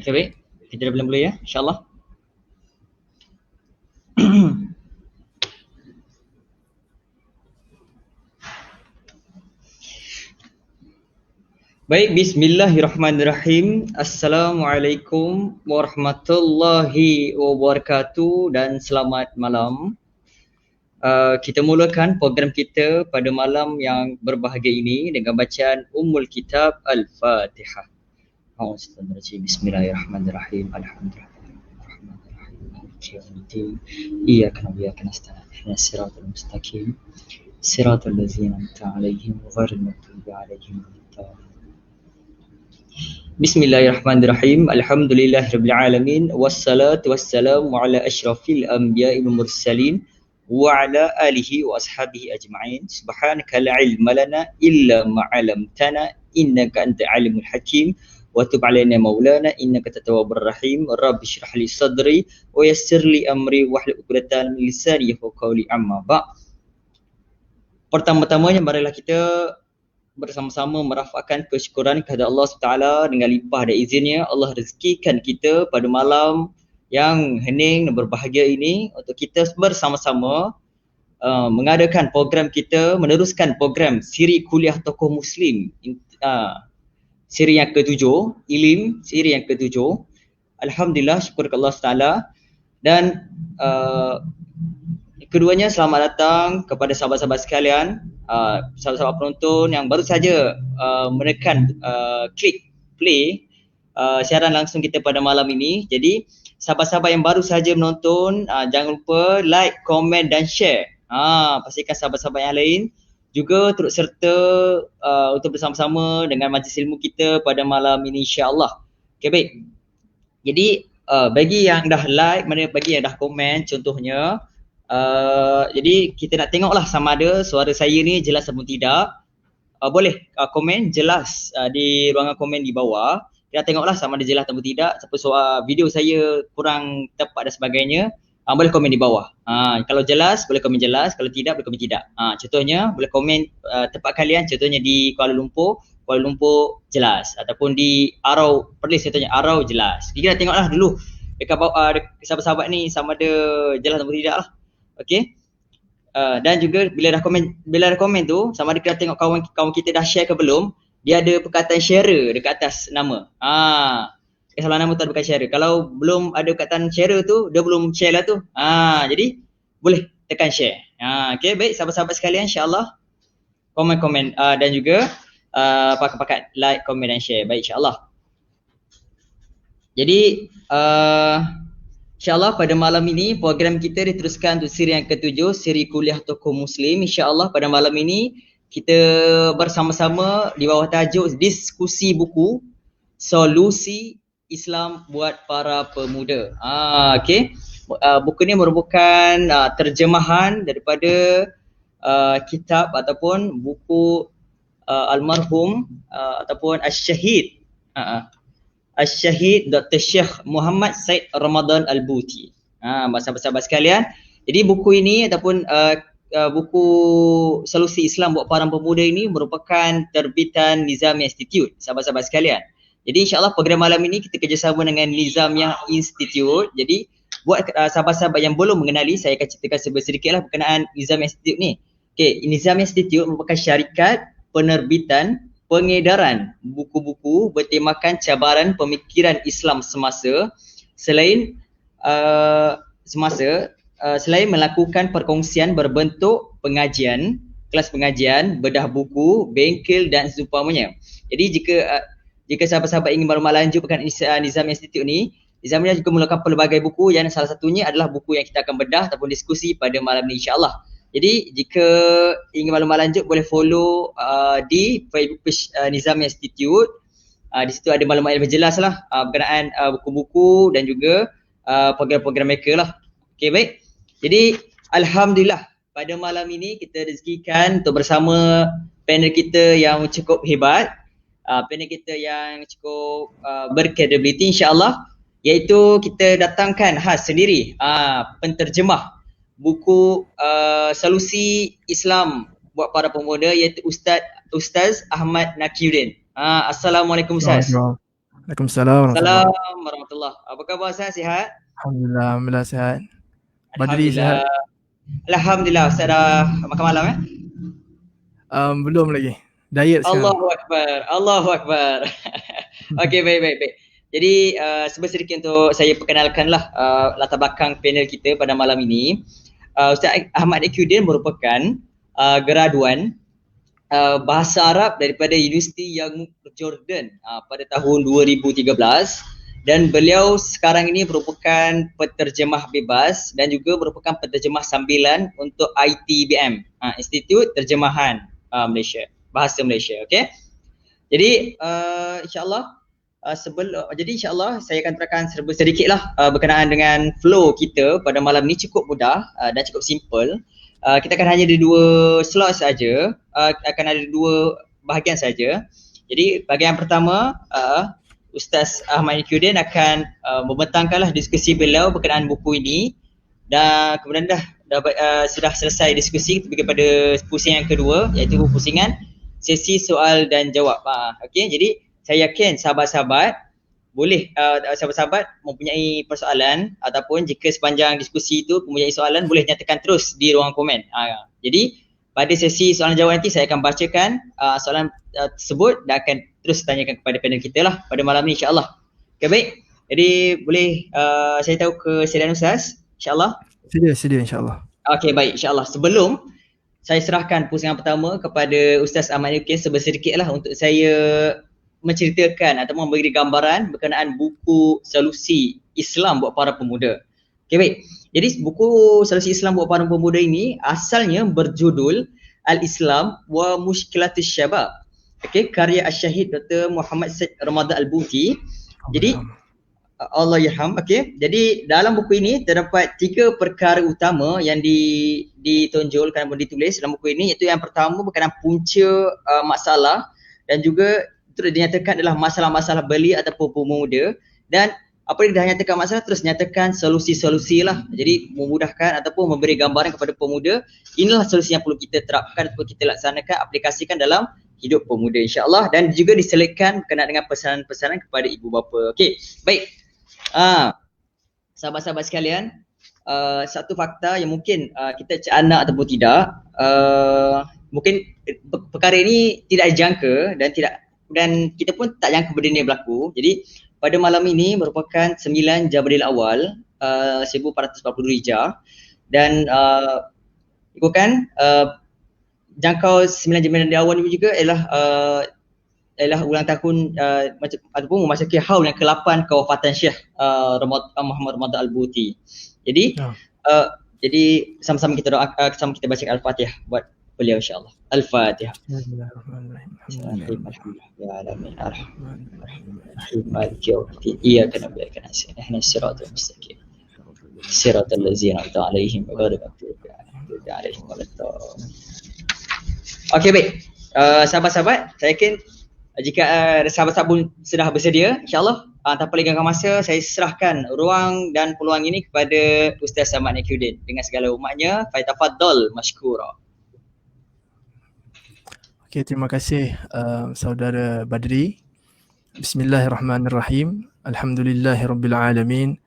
Okay, baik. Kita dah boleh mula ya, insyaAllah. Baik, bismillahirrahmanirrahim. Assalamualaikum warahmatullahi wabarakatuh dan selamat malam. Kita mulakan program kita pada malam yang berbahagia ini dengan bacaan Ummul Kitab Al-Fatihah. Bismillahirrahmanirrahim. Alhamdulillah. Iyyaka na'budu wa iyyaka nasta'in. Ihdinas siratal mustaqim. Siratal ladzina an'amta 'alaihim ghairil maghdubi 'alaihim waladdallin. Bismillahirrahmanirrahim. Alhamdulillahirabbil alamin wassalatu wassalamu ala asyrafil anbiya'i wal mursalin wa ala alihi wa ashabihi ajma'in. Subhanaka la ilma lana illa ma 'allamtana innaka antal alimul hakim wa tub 'alaina maulana innaka tawwabur rahim. Rabbi shrah li sadri wa yassir li amri wahlul 'uqdatam min lisani yafqahu qawli. Amma ba'. Pertama-tamanya marilah kita bersama-sama merafakkan kesyukuran kepada Allah SWT dengan limpah dan izinnya. Allah rezekikan kita pada malam yang hening dan berbahagia ini untuk kita bersama-sama mengadakan program kita, meneruskan program siri kuliah tokoh Muslim, siri yang ke-7, Ilim, siri yang ke-7. Alhamdulillah, syukur kepada Allah SWT. Dan keduanya, selamat datang kepada sahabat-sahabat sekalian, sahabat-sahabat penonton yang baru saja menekan klik play siaran langsung kita pada malam ini. Jadi sahabat-sahabat yang baru saja menonton, jangan lupa like, komen dan share. Pastikan sahabat-sahabat yang lain juga turut serta untuk bersama-sama dengan majlis ilmu kita pada malam ini, insya-Allah. Okay, baik. Jadi bagi yang dah like, bagi yang dah komen contohnya, jadi kita nak tengoklah sama ada suara saya ni jelas ataupun tidak. Boleh komen jelas di ruangan komen di bawah. Kita tengoklah sama ada jelas ataupun tidak. Siapa soal video saya kurang tepat dan sebagainya, boleh komen di bawah. Kalau jelas boleh komen jelas, kalau tidak boleh komen tidak. Contohnya boleh komen tempat kalian, contohnya di Kuala Lumpur jelas, ataupun di Arau Perlis contohnya Arau jelas. Jadi kita tengoklah dulu dekat bawah, sahabat-sahabat ni sama ada jelas ataupun tidak lah. Okey. Dan juga bila dah komen tu, sama ada kita tengok kawan kita dah share ke belum, dia ada perkataan share dekat atas nama. Kalau nama tu ada bukan share. Kalau belum ada perkataan share tu, dia belum share lah tu. Jadi boleh tekan share. Okey, baik sahabat-sahabat sekalian, insya-Allah komen-komen dan juga pakat-pakat like, komen dan share. Baik, insya-Allah. Jadi InsyaAllah pada malam ini program kita diteruskan untuk siri yang ke-7, siri kuliah tokoh Muslim. InsyaAllah pada malam ini kita bersama-sama di bawah tajuk diskusi buku Solusi Islam buat para pemuda. Okey. Buku ni merupakan terjemahan daripada kitab ataupun buku almarhum ataupun Asy-Syahid Asy-Syahid Dr. Syekh Muhammad Said Ramadan Al-Buti. Sahabat-sahabat sekalian, jadi buku ini ataupun buku Solusi Islam buat para pemuda ini merupakan terbitan Nizamiah Institute, sahabat-sahabat sekalian. Jadi insya-Allah program malam ini kita kerjasama dengan Nizamiah Institute. Jadi buat sahabat-sahabat yang belum mengenali, saya akan ceritakan sedikitlah berkenaan Nizamiah Institute ni. Okey, Nizamiah Institute merupakan syarikat penerbitan pengedaran buku-buku bertemakan cabaran pemikiran Islam semasa, selain melakukan perkongsian berbentuk pengajian, kelas pengajian, bedah buku, bengkel dan seumpamanya. Jadi jika sahabat-sahabat ingin bermaklumat lanjut berkenaan Nizamiah Institute ni, Nizamiah juga melakukan pelbagai buku yang salah satunya adalah buku yang kita akan bedah ataupun diskusi pada malam ni, insya-Allah. Jadi jika ingin maklumat lanjut boleh follow di Facebook page Nizamiah Institute. Di situ ada maklumat yang lebih jelas lah berkenaan buku-buku dan juga program-program mereka lah. Okey, baik. Jadi Alhamdulillah pada malam ini kita rezekikan untuk bersama panel kita yang cukup hebat, panel kita yang cukup berkredibiliti, insya-Allah, iaitu kita datangkan khas sendiri penterjemah buku Solusi Islam buat para pemuda, iaitu Ustaz Ahmad Nakiuddin. Assalamualaikum Ustaz. Waalaikumsalam warahmatullahi. Assalamualaikum warahmatullahi. Apa khabar Ustaz? Sihat? Alhamdulillah sehat. Badri Alhamdulillah. sehat? Alhamdulillah Ustaz dah makan malam Belum lagi. Diet sekarang. Allahu Akbar. Allahu Akbar. Okey, baik. Jadi sebelum sedikit untuk saya perkenalkanlah latar belakang panel kita pada malam ini. Ustaz Ahmad Iqyuddin merupakan graduan bahasa Arab daripada Universiti Yarmouk Jordan pada tahun 2013 dan beliau sekarang ini merupakan penterjemah bebas dan juga merupakan penterjemah sambilan untuk ITBM, Institut Terjemahan Malaysia, Bahasa Malaysia. Okey. Jadi insya-Allah insya-Allah saya akan terangkan serba sedikitlah berkenaan dengan flow kita pada malam ni. Cukup mudah dan cukup simple. Kita akan hanya ada 2 slot saja, akan ada 2 bahagian saja. Jadi bahagian pertama Ustaz Ahmad Iqyuddin akan membentangkanlah diskusi beliau berkenaan buku ini, dan kemudian sudah selesai diskusi, kita pergi kepada pusingan kedua, iaitu pusingan sesi soal dan jawab. Okey, jadi saya yakin sahabat-sahabat boleh sahabat-sahabat mempunyai persoalan ataupun jika sepanjang diskusi itu mempunyai soalan, boleh nyatakan terus di ruang komen. Jadi pada sesi soalan jawab nanti saya akan bacakan soalan tersebut dan akan terus tanyakan kepada panel kita lah pada malam ni, insya-Allah. Okay, baik. Jadi boleh saya tahu kesediaan Ustaz, insya-Allah. Sedia insya-Allah. Okey, baik, insya-Allah. Sebelum saya serahkan pusingan pertama kepada Ustaz Ahmad Iqyuddin, sedikitlah untuk saya menceritakan atau memberi gambaran berkenaan buku Solusi Islam buat para pemuda. Okey, baik. Jadi buku Solusi Islam buat para pemuda ini asalnya berjudul Al-Islam wa Mushkilatus Syabab. Okey, karya Asy-Syahid Dr. Muhammad Said Ramadan Al-Buti. Jadi Allah yarham. Okey, jadi dalam buku ini terdapat 3 perkara utama yang ditonjolkan atau ditulis dalam buku ini, iaitu yang pertama berkenaan punca masalah dan juga terus dinyatakan adalah masalah-masalah belia ataupun pemuda, dan apa yang dah nyatakan masalah terus nyatakan solusi-solusi lah. Jadi memudahkan ataupun memberi gambaran kepada pemuda, inilah solusi yang perlu kita terapkan ataupun kita laksanakan, aplikasikan dalam hidup pemuda, insya-Allah, dan juga diselitkan berkenaan dengan pesanan-pesanan kepada ibu bapa. Okey, baik. Sahabat-sahabat sekalian, satu fakta yang mungkin kita cak anak ataupun tidak, mungkin perkara ini tidak dijangka dan kita pun tak jangka benda ni berlaku. Jadi pada malam ini merupakan 9 Jabadil Awal 1440 Hijrah, dan ikutkan jangkau 9 Jabadil Awal ini juga ialah ulang tahun ataupun memasuki haul yang ke-8 kewafatan Syekh Muhammad Ramadan Al-Buti. Jadi jadi sama-sama kita doa, sama kita baca Al-Fatihah buat beliau, insya-Allah. Al-Fatihah. Bismillahirrahmanirrahim. Ya alamin arrahmanirrahim. Maliki yaumiddin. Iyyaka na'budu wa iyyaka nasta'in. Ihdinas siratal mustaqim. Siratal ladzina an'amta 'alaihim ghairil maghdubi 'alaihim waladdallin. Okey, baik. Sahabat-sahabat, saya yakin jika sahabat-sahabat pun sudah bersedia, insya-Allah tanpa lagi gangguan masa, saya serahkan ruang dan peluang ini kepada Ustaz Ahmad Iqyuddin dengan segala hormatnya. Falyatafaddal mashkura. Okey, terima kasih saudara Badri. Bismillahirrahmanirrahim. Alhamdulillahirabbil alamin.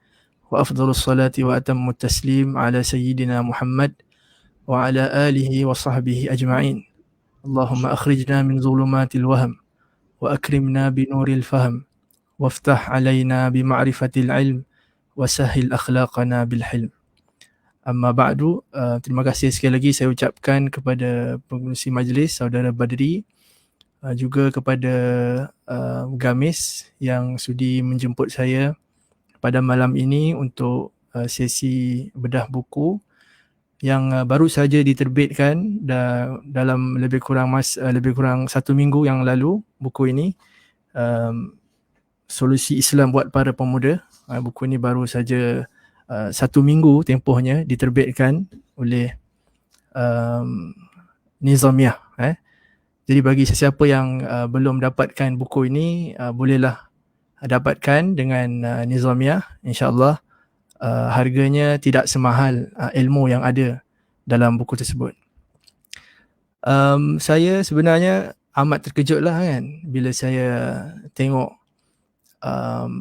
Wa afdhalus salati wa atammut taslim ala sayyidina Muhammad wa ala alihi wa sahbihi ajma'in. Allahumma akhrijna min zulumatil wahm wa akrimna bi nuril fahm waftah alaina bi ma'rifatil ilm wa sahhil akhlaqana bil hilm. Amma ba'du, terima kasih sekali lagi saya ucapkan kepada pengerusi majlis saudara Badri, juga kepada Gamis yang sudi menjemput saya pada malam ini untuk sesi bedah buku yang baru saja diterbitkan dalam lebih kurang 1 minggu yang lalu. Buku ini Solusi Islam buat para pemuda. Buku ini baru saja 1 minggu tempohnya diterbitkan oleh Nizamiyah. Jadi bagi sesiapa yang belum dapatkan buku ini, bolehlah dapatkan dengan Nizamiyah, insya-Allah. Harganya tidak semahal ilmu yang ada dalam buku tersebut. Saya sebenarnya amat terkejutlah kan bila saya tengok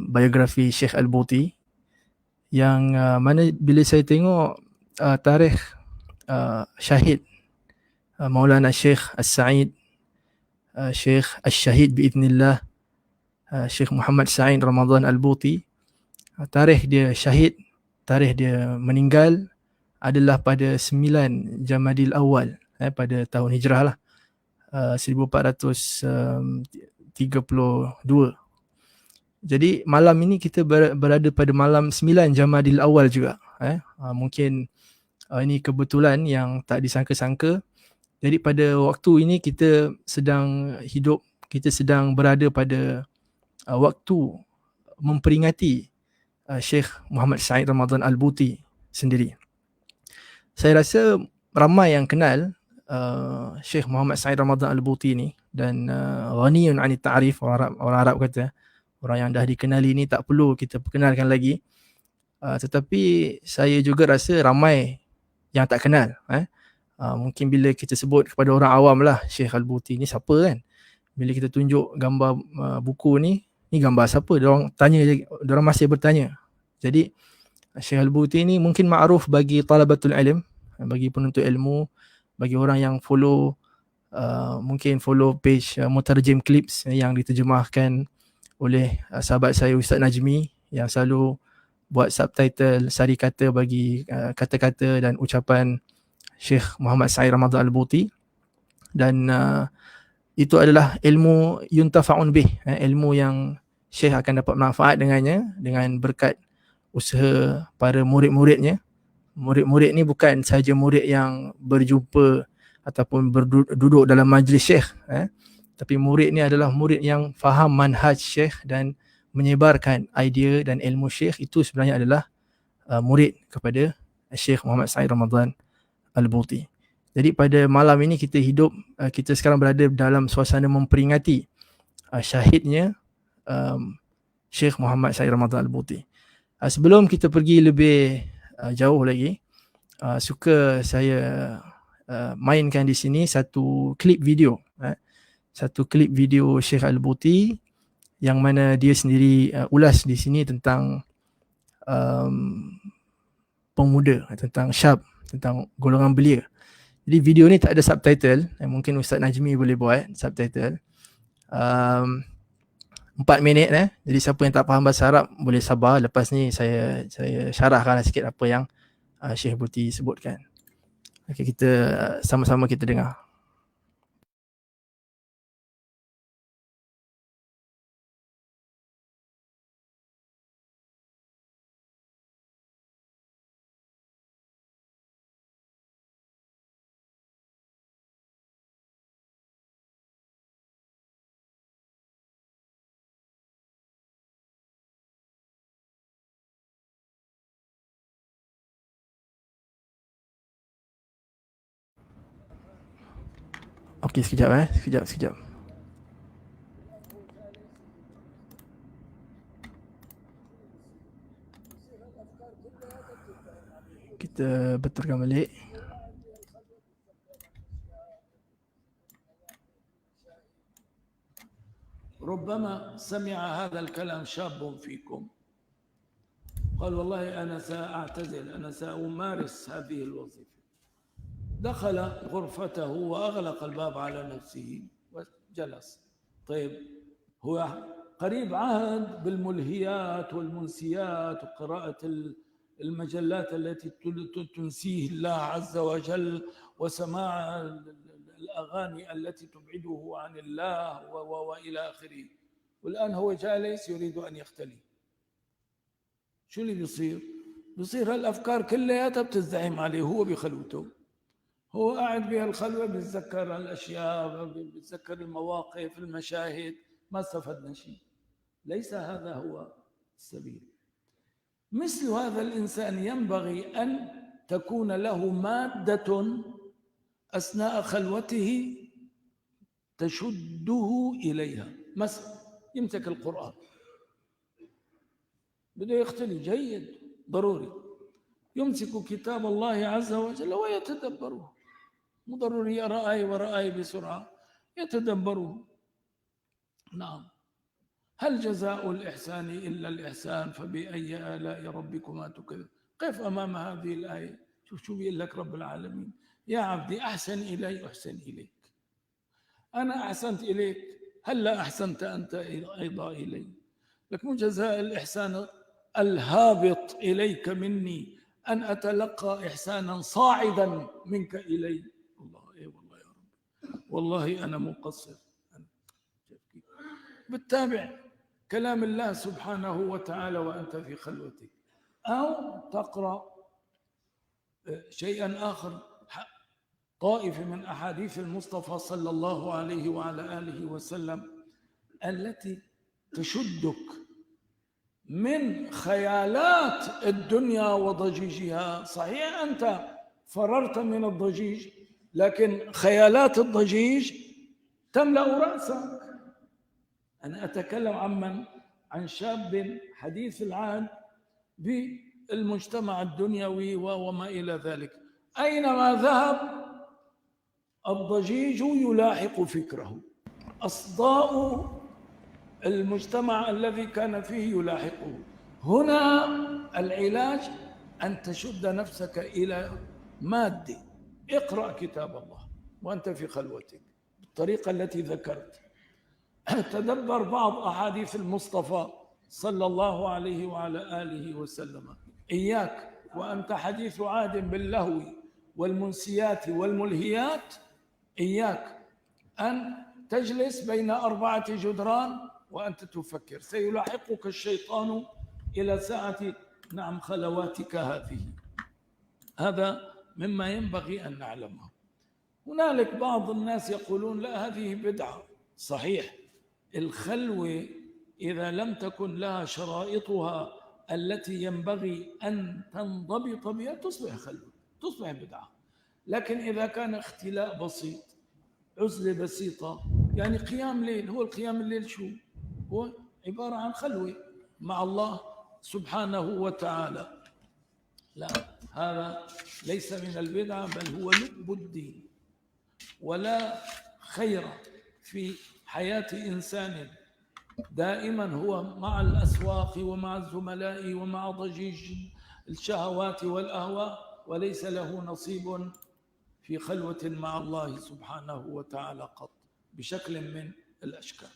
biografi Syekh Al-Buti, yang mana bila saya tengok tarikh syahid Maulana Syekh As-Sa'id, Syekh Al-Syahid biiznillah, Syekh Muhammad Sa'id Ramadan Al-Buti, tarikh dia syahid, tarikh dia meninggal adalah pada 9 Jamadil Awal, pada tahun hijrah lah, 1432. Jadi malam ini kita berada pada malam 9 Jamadil Awal juga. Mungkin ini kebetulan yang tak disangka-sangka. Jadi pada waktu ini kita sedang hidup, kita sedang berada pada waktu memperingati Syekh Muhammad Sa'id Ramadan Al-Buti sendiri. Saya rasa ramai yang kenal Syekh Muhammad Sa'id Ramadan Al-Buti ni, dan ghaniyun 'anit ta'rif, orang Arab kata, orang yang dah dikenali ni tak perlu kita perkenalkan lagi. Tetapi saya juga rasa ramai yang tak kenal. Mungkin bila kita sebut kepada orang awam lah, Syekh Al-Buti ni siapa kan? Bila kita tunjuk gambar buku ni gambar siapa? Diorang tanya, diorang masih bertanya. Jadi Syekh Al-Buti ni mungkin ma'ruf bagi talabatul ilm, bagi penuntut ilmu, bagi orang yang follow mungkin follow page Mutarjim Clips yang diterjemahkan oleh sahabat saya Ustaz Najmi, yang selalu buat subtitle sari kata bagi kata-kata dan ucapan Syekh Muhammad Sa'id Ramadan Al-Buti. Dan itu adalah ilmu yuntafa'un bih, ilmu yang Syekh akan dapat manfaat dengannya, dengan berkat usaha para murid-muridnya. Murid-murid ni bukan sahaja murid yang berjumpa ataupun duduk dalam majlis Syekh, tapi murid ni adalah murid yang faham manhaj Syekh dan menyebarkan idea dan ilmu Syekh. Itu sebenarnya adalah murid kepada Syekh Muhammad Sa'id Ramadan Al-Buti. Jadi pada malam ini kita hidup, kita sekarang berada dalam suasana memperingati syahidnya Syekh Muhammad Sa'id Ramadan Al-Buti. Sebelum kita pergi lebih jauh lagi, suka saya mainkan di sini satu klip video, Syekh Al-Buti, yang mana dia sendiri ulas di sini tentang pemuda, tentang syab, tentang golongan belia. Jadi video ni tak ada subtitle, mungkin Ustaz Najmi boleh buat subtitle. 4 minit. Jadi siapa yang tak faham bahasa Arab boleh sabar, lepas ni saya syarahkan sikit apa yang Syekh Buti sebutkan. Okay, kita sama-sama kita dengar. Okey, sekejap. Kita betulkan balik. ربما سمع هذا الكلام شاب فيكم قال والله أنا سأعتزل، أنا سأمارس هذه الوظيفة. دخل غرفته وأغلق الباب على نفسه وجلس. طيب هو قريب عهد بالملهيات والمنسيات وقراءة المجلات التي تنسيه الله عز وجل وسماع الأغاني التي تبعده عن الله وإلى آخره. والآن هو جالس يريد أن يختلي. شو اللي بيصير؟ بيصير هالأفكار كلها بتزدحم عليه هو بخلوته. هو قاعد بهالخلوة بيتذكر الأشياء، بيتذكر المواقف، المشاهد، ما استفدنا شيء. ليس هذا هو السبيل. مثل هذا الإنسان ينبغي أن تكون له مادة أثناء خلوته تشده إليها. مثلا يمسك القرآن، بده يختلي، جيد ضروري. يمسك كتاب الله عز وجل ويتدبره، مو ضروري يقرأ آية وراء آية بسرعة، يتدبره. نعم. هل جزاء الإحسان إلا الإحسان فبأي آلاء ربكما تكذب. قف أمام هذه الآية، شوف شو بيقول لك رب العالمين: يا عبدي أحسن إلي أحسن إليك. أنا أحسنت إليك، هل لا أحسنت أنت أيضا إلي؟ لك مو جزاء الإحسان الهابط إليك مني أن أتلقى إحسانا صاعدا منك إلي. والله إيه والله يا رب، والله أنا مقصر. بتتابع كلام الله سبحانه وتعالى وأنت في خلوتك، أو تقرأ شيئا آخر، طائفة من أحاديث المصطفى صلى الله عليه وعلى آله وسلم التي تشدك من خيالات الدنيا وضجيجها. صحيح أنت فررت من الضجيج، لكن خيالات الضجيج تملأ رأسك. أنا أتكلم عن شاب حديث العهد بالمجتمع الدنيوي وما إلى ذلك. أينما ذهب الضجيج يلاحق فكره، أصداء المجتمع الذي كان فيه يلاحقه. هنا العلاج أن تشد نفسك إلى مادة. اقرأ كتاب الله وأنت في خلوتك بالطريقة التي ذكرت. تدبر بعض أحاديث المصطفى صلى الله عليه وعلى آله وسلم. إياك وأنت حديث عهد باللهو والمنسيات والملهيات، إياك أن تجلس بين 4 جدران وأنت تفكر، سيلاحقك الشيطان إلى ساعة خلواتك هذه. هذا مما ينبغي أن نعلمه. هنالك بعض الناس يقولون لا هذه بدعة. صحيح، الخلوة إذا لم تكن لها شرائطها التي ينبغي أن تنضبط بها تصبح خلوة، تصبح بدعة. لكن إذا كان اختلاء بسيط، عزلة بسيطة، يعني قيام ليل، هو القيام الليل شو؟ هو عبارة عن خلوة مع الله سبحانه وتعالى. لا، هذا ليس من البدعة، بل هو لب الدين. ولا خير في حياة إنسان دائما هو مع الأسواق ومع الزملاء ومع ضجيج الشهوات والأهواء، وليس له نصيب في خلوة مع الله سبحانه وتعالى قط بشكل من الأشكال.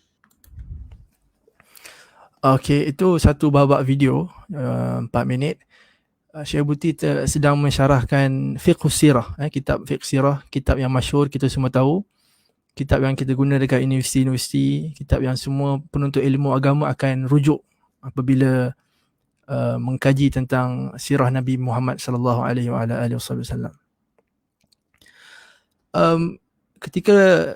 Okey, itu satu babak video 4 minit. Syekh Buti sedang mensyarahkan fiqh sirah, kitab fiqh sirah, kitab yang masyhur kita semua tahu, kitab yang kita guna dekat universiti-universiti, kitab yang semua penuntut ilmu agama akan rujuk apabila mengkaji tentang sirah Nabi Muhammad sallallahu alaihi wasallam. Ketika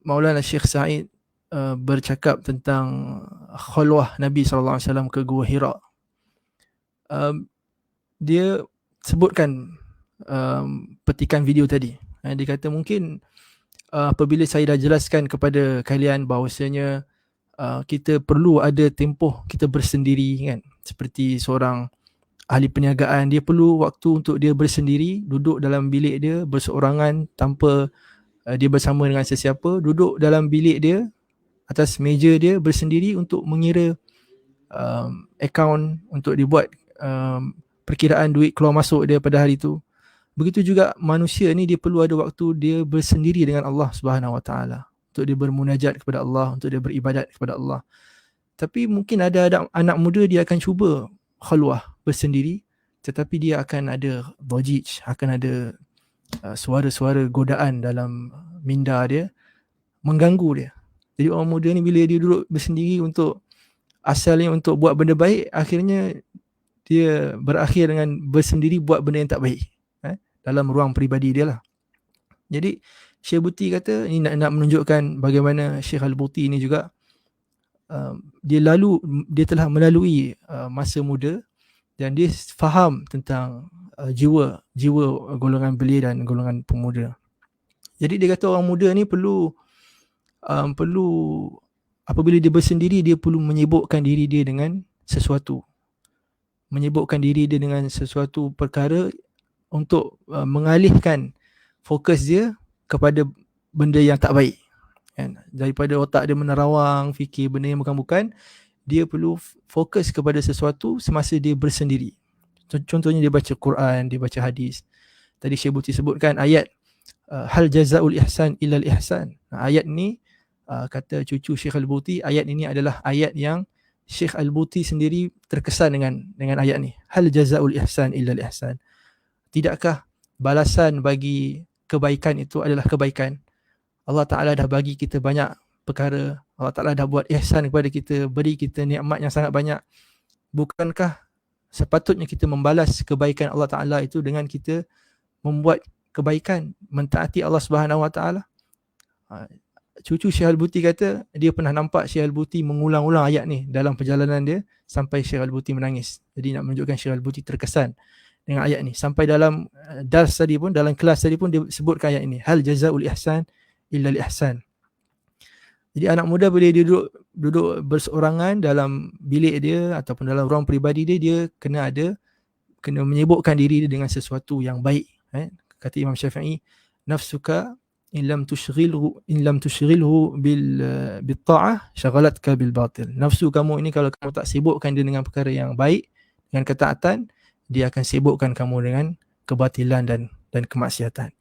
Maulana Syekh Said bercakap tentang khulwah Nabi sallallahu alaihi wasallam ke Gua Hira, dia sebutkan petikan video tadi. Dia kata mungkin apabila saya dah jelaskan kepada kalian bahawasanya kita perlu ada tempoh kita bersendiri kan, seperti seorang ahli perniagaan, dia perlu waktu untuk dia bersendiri, duduk dalam bilik dia berseorangan tanpa dia bersama dengan sesiapa, duduk dalam bilik dia atas meja dia bersendiri untuk mengira akaun untuk dibuat perkiraan duit keluar masuk dia pada hari itu. Begitu juga manusia ni dia perlu ada waktu dia bersendiri dengan Allah Subhanahu Wa Taala, untuk dia bermunajat kepada Allah, untuk dia beribadat kepada Allah. Tapi mungkin ada anak muda dia akan cuba khulwah bersendiri, tetapi dia akan ada dhajij, akan ada suara-suara godaan dalam minda dia mengganggu dia. Jadi orang muda ni bila dia duduk bersendiri untuk asalnya untuk buat benda baik, akhirnya dia berakhir dengan bersendiri buat benda yang tak baik dalam ruang peribadi dia lah. Jadi Syekh Buti kata ini nak menunjukkan bagaimana Syekh Al-Buti ni juga dia telah melalui masa muda dan dia faham tentang jiwa golongan belia dan golongan pemuda. Jadi dia kata orang muda ni perlu apabila dia bersendiri, dia perlu menyibukkan diri dia dengan sesuatu. Menyibukkan diri dia dengan sesuatu perkara untuk mengalihkan fokus dia kepada benda yang tak baik. kan. Daripada otak dia menerawang fikir benda yang bukan-bukan, dia perlu fokus kepada sesuatu semasa dia bersendiri. Contohnya dia baca Quran, dia baca hadis. Tadi Syekh Buti sebutkan ayat hal jazaul ihsan illal ihsan. Ayat ni kata cucu Syekh Al-Buti, ayat ini adalah ayat yang Syekh Al-Buti sendiri terkesan dengan ayat ni. Hal jazaul ihsan illal ihsan. Tidakkah balasan bagi kebaikan itu adalah kebaikan? Allah Ta'ala dah bagi kita banyak perkara. Allah Ta'ala dah buat ihsan kepada kita, beri kita nikmat yang sangat banyak. Bukankah sepatutnya kita membalas kebaikan Allah Ta'ala itu dengan kita membuat kebaikan, mentaati Allah Subhanahu Wa Ta'ala? Cucu Syekh Al-Buti kata dia pernah nampak Syekh Al-Buti mengulang-ulang ayat ni dalam perjalanan dia sampai Syekh Al-Buti menangis. Jadi nak menunjukkan Syekh Al-Buti terkesan dengan ayat ni. Sampai dalam dars tadi pun, dalam kelas tadi pun dia sebutkan ayat ini. Hal jazaul ihsan illa ihsan. Jadi anak muda bila dia duduk berseorangan dalam bilik dia ataupun dalam ruang peribadi dia, dia kena menyibukkan diri dia dengan sesuatu yang baik. Kata Imam Syafi'i, nafsuka in lam tushghilhu bil ta'ah syagalatka bil batil. Nafsu kamu ini kalau kamu tak sibukkan dia dengan perkara yang baik, dengan ketaatan, dia akan sibukkan kamu dengan kebatilan dan kemaksiatan.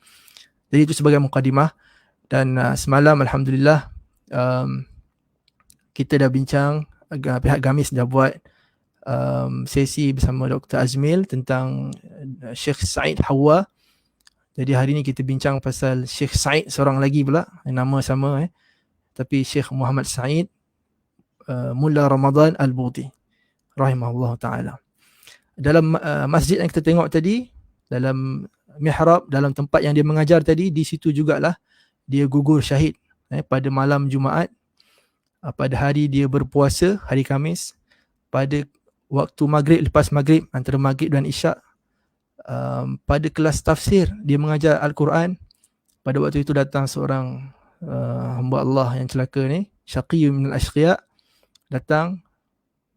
Jadi itu sebagai mukadimah. Dan semalam alhamdulillah kita dah bincang, pihak Gamis dah buat sesi bersama Dr. Azmil tentang Syekh Said Hawa. Jadi hari ni kita bincang pasal Syekh Said seorang lagi pula, nama sama tapi Syekh Muhammad Said Mulla Ramadan Al-Buti rahimahullah ta'ala. Dalam masjid yang kita tengok tadi, dalam mihrab, dalam tempat yang dia mengajar tadi, di situ jugalah dia gugur syahid pada malam Jumaat, pada hari dia berpuasa, hari Khamis, pada waktu maghrib, lepas maghrib, antara maghrib dan isyak, pada kelas tafsir dia mengajar Al-Quran. Pada waktu itu datang seorang hamba Allah yang celaka ni, Syaqiyyu minal Ashqiya, datang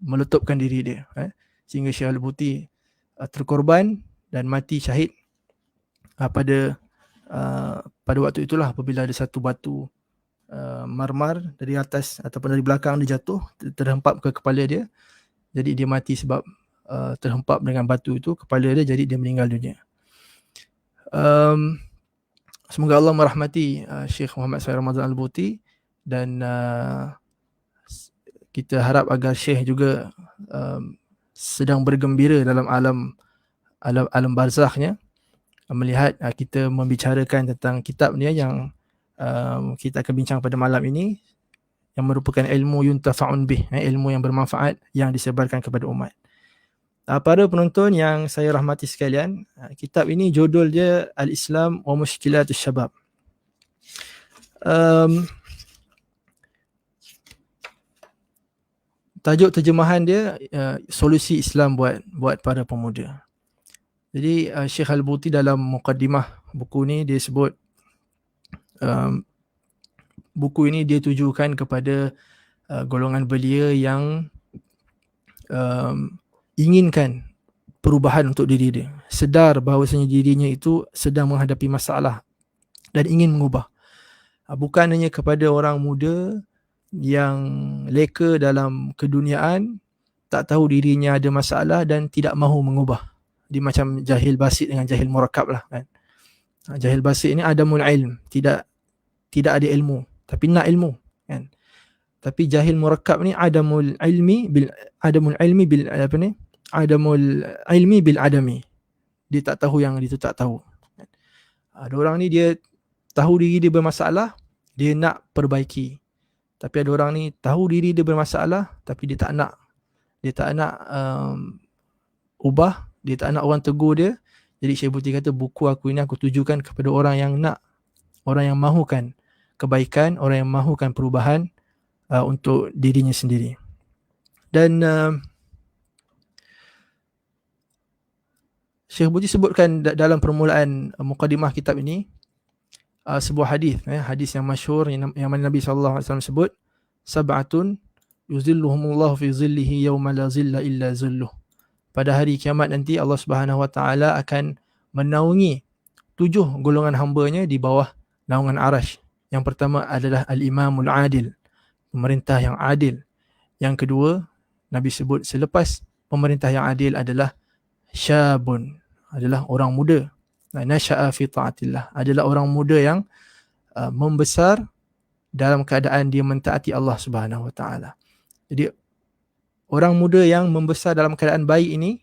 meletupkan diri dia, sehingga Syekh Al-Buti terkorban dan mati syahid pada waktu itulah, apabila ada satu batu marmar dari atas ataupun dari belakang dia jatuh, terhempap ke kepala dia. Jadi dia mati sebab terhempap dengan batu itu kepala dia, jadi dia meninggal dunia. Semoga Allah merahmati Syekh Muhammad Said Ramadan Al-Buti, dan kita harap agar Syekh juga sedang bergembira dalam alam barzakhnya, melihat kita membicarakan tentang kitab ni yang kita akan bincang pada malam ini, yang merupakan ilmu yuntafa'un bih, ilmu yang bermanfaat yang disebarkan kepada umat. Para penonton yang saya rahmati sekalian, kitab ini judul dia Al-Islam wa Mushkilatus Syabab. Tajuk terjemahan dia solusi Islam buat para pemuda. Jadi Syekh Al-Buti dalam muqaddimah buku ni dia sebut buku ini dia tujukan kepada golongan belia yang inginkan perubahan untuk diri dia, sedar bahawasanya dirinya itu sedang menghadapi masalah dan ingin mengubah. Bukan hanya kepada orang muda yang leka dalam keduniaan, tak tahu dirinya ada masalah dan tidak mahu mengubah. Dia macam jahil basit dengan jahil murakkab lah kan. Jahil basit ni adamul ilm, tidak ada ilmu tapi nak ilmu kan. Tapi jahil murakkab ni adamul ilmi bil adami. Dia tak tahu yang dia tu tak tahu. Ada orang ni dia tahu diri dia bermasalah, dia nak perbaiki. Tapi ada orang ni tahu diri dia bermasalah tapi dia tak nak ubah, dia tak nak orang tegur dia. Jadi Syekh Buti kata buku aku ini aku tujukan kepada orang yang nak, orang yang mahukan kebaikan, orang yang mahukan perubahan untuk dirinya sendiri. Dan Syekh Buti sebutkan dalam permulaan mukadimah kitab ini sebuah hadis, hadis yang masyhur yang mana Nabi SAW sebut, sab'atun yuzilluhumullahu fi zillihi yawma la zilla illa zilluh. Pada hari kiamat nanti Allah Subhanahu Wa Taala akan menaungi 7 golongan hamba-Nya di bawah naungan arasy. Yang pertama adalah al-imamul adil, pemerintah yang adil. Yang kedua, Nabi sebut selepas pemerintah yang adil adalah syabun, adalah orang muda. Nasya'a fi ta'atillah, adalah orang muda yang membesar dalam keadaan dia mentaati Allah Subhanahu Wa Taala. Jadi orang muda yang membesar dalam keadaan baik ini,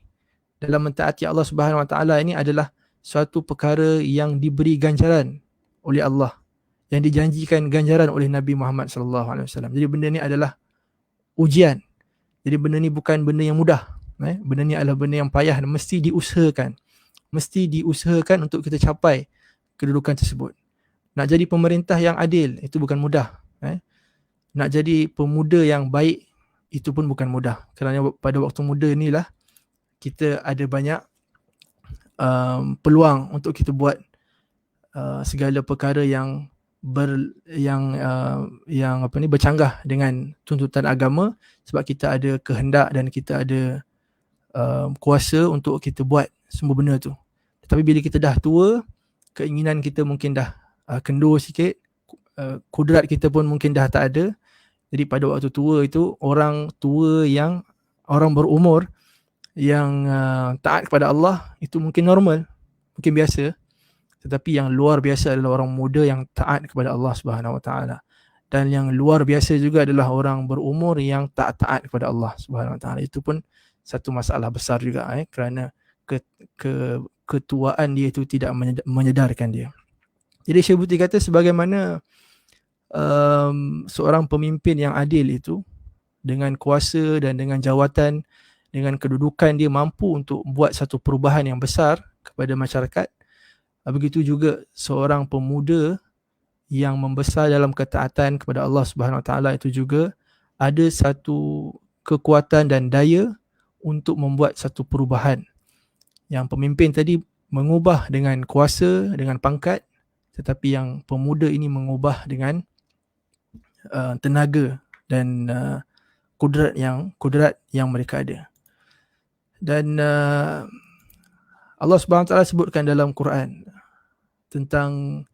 dalam mentaati Allah Subhanahu Wa Taala ini adalah suatu perkara yang diberi ganjaran oleh Allah, yang dijanjikan ganjaran oleh Nabi Muhammad sallallahu alaihi wasallam. Jadi benda ni adalah ujian. Jadi benda ni bukan benda yang mudah. Benda ni adalah benda yang payah dan mesti diusahakan. Mesti diusahakan untuk kita capai kedudukan tersebut. Nak jadi pemerintah yang adil itu bukan mudah. Nak jadi pemuda yang baik itu pun bukan mudah. Kerana pada waktu muda inilah kita ada banyak peluang untuk kita buat segala perkara yang bercanggah dengan tuntutan agama, sebab kita ada kehendak dan kita ada kuasa untuk kita buat semua benda tu. Tetapi bila kita dah tua, keinginan kita mungkin dah kendur sikit, kudrat kita pun mungkin dah tak ada. Jadi pada waktu tua itu, orang tua yang orang berumur yang taat kepada Allah itu mungkin normal, mungkin biasa. Tetapi yang luar biasa adalah orang muda yang taat kepada Allah Subhanahu Wa Taala. Dan yang luar biasa juga adalah orang berumur yang tak taat kepada Allah Subhanahu Wa Taala. Itu pun satu masalah besar juga, kerana ketuaan dia itu tidak menyedarkan dia. Jadi Syekh Buti kata sebagaimana seorang pemimpin yang adil itu dengan kuasa dan dengan jawatan, dengan kedudukan dia mampu untuk buat satu perubahan yang besar kepada masyarakat. Begitu juga seorang pemuda yang membesar dalam ketaatan kepada Allah Subhanahu Wa Taala itu juga ada satu kekuatan dan daya untuk membuat satu perubahan. Yang pemimpin tadi mengubah dengan kuasa, dengan pangkat, tetapi yang pemuda ini mengubah dengan tenaga dan kudrat yang mereka ada. Dan Allah Subhanahu Wa Taala sebutkan dalam Quran tentang